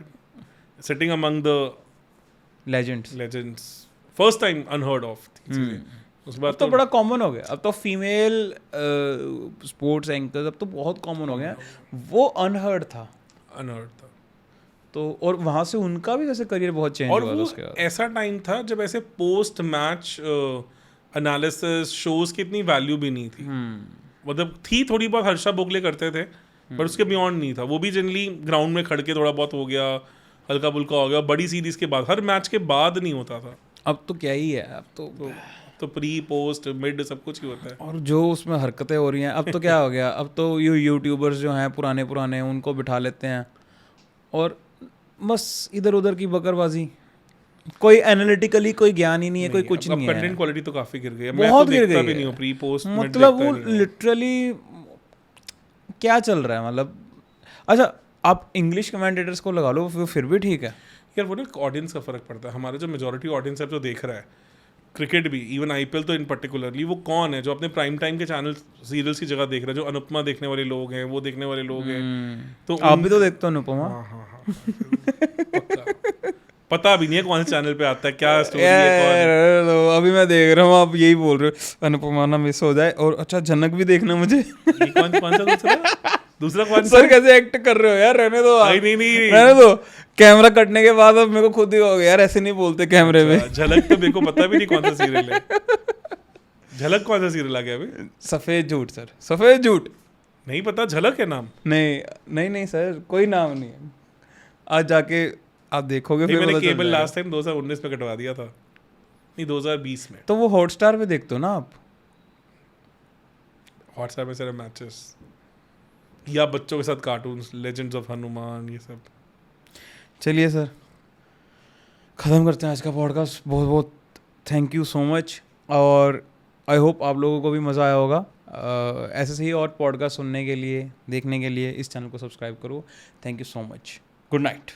sitting among the legends. legends. First time unheard of. उसके अब बाद तो बड़ा कॉमन हो गया. अब तो फीमेल स्पोर्ट्स एंकर्स अब तो बहुत कॉमन हो गया. वो अनहर्ड था. unheard था. तो और वहाँ से उनका भी वैसे करियर बहुत चेंज और हुआ था वो उसके बाद. ऐसा टाइम था जब ऐसे पोस्ट मैच एनालिसिस शोज की इतनी वैल्यू भी नहीं थी. मतलब थी थोड़ी बहुत, हर्षा बोगले करते थे, पर उसके बियॉन्ड नहीं था. वो भी जनरली ग्राउंड में खड़ के थोड़ा बहुत हो गया, हल्का फुल्का हो गया. बड़ी सीरीज के बाद, हर मैच के बाद नहीं होता था. अब तो क्या ही है. अब तो प्री पोस्ट मिड सब कुछ ही होता है. और जो उसमें हरकतें हो रही हैं अब तो क्या हो गया. अब तो यूट्यूबर्स जो हैं पुराने उनको बिठा लेते हैं और बस इधर उधर की बकरबाजी. कोई एनालिटिकली कोई ज्ञान ही नहीं है, कोई कुछ नहीं है. कंटेंट क्वालिटी तो काफी गिर गई है. बहुत गिर मैं तो देखता गई भी है. नहीं हूँ प्री पोस्ट. मतलब वो लिटरली क्या चल रहा है. मतलब अच्छा आप इंग्लिश कमेंटेटर्स को लगा लो वो फिर भी ठीक है यार. वो ना ऑडियंस का फर्क पड़ता है. हमारा जो मेजोरिटी ऑडियंस है जो देख रहा है क्रिकेट भी, इवन आईपीएल तो इन पर्टिकुलरली, वो कौन है जो अपने प्राइम टाइम के चैनल सीरियल्स की जगह देख रहा है. जो अनुपमा देखने वाले लोग हैं, वो देखने वाले लोग हैं. तो आप भी तो देखते हो अनुपमा. पता भी नहीं है कौन से चैनल पे आता है, क्या स्टोरी है, कौन. अभी मैं देख रहा हूँ आप यही बोल रहे हो अनुपमा ना मिस हो जाए. और अच्छा जनक भी देखना मुझे. कौन सा दूसरा कौन सा? सर कैसे एक्ट कर रहे हो यार. रहने दो. नहीं रहने दो. कैमरा कटने के बाद अब मेरे को खुद ही हो गया यार ऐसे नहीं बोलते कैमरे में. झलक तो मेरे को पता भी नहीं कौन सा सीरियल है. झलक कौन सा सीरियल आ गया अभी? सफेद झूठ सर. सफेद झूठ नहीं पता. झलक है नाम? नहीं सर कोई नाम नहीं है. आज जाके आप देखोगे फिर मैंने केबल लास्ट टाइम 2019 में कटवा दिया था. नहीं 2020 में. तो वो हॉटस्टार पे देखते हो ना आप? हॉटस्टार में सारे मैचेस या बच्चों के साथ कार्टून्स, लेजेंड्स ऑफ हनुमान, ये सब. चलिए सर ख़त्म करते हैं आज का पॉडकास्ट. बहुत बहुत थैंक यू सो मच. और आई होप आप लोगों को भी मज़ा आया होगा. ऐसे ही और पॉडकास्ट सुनने के लिए, देखने के लिए इस चैनल को सब्सक्राइब करो. Thank you so much. Good night.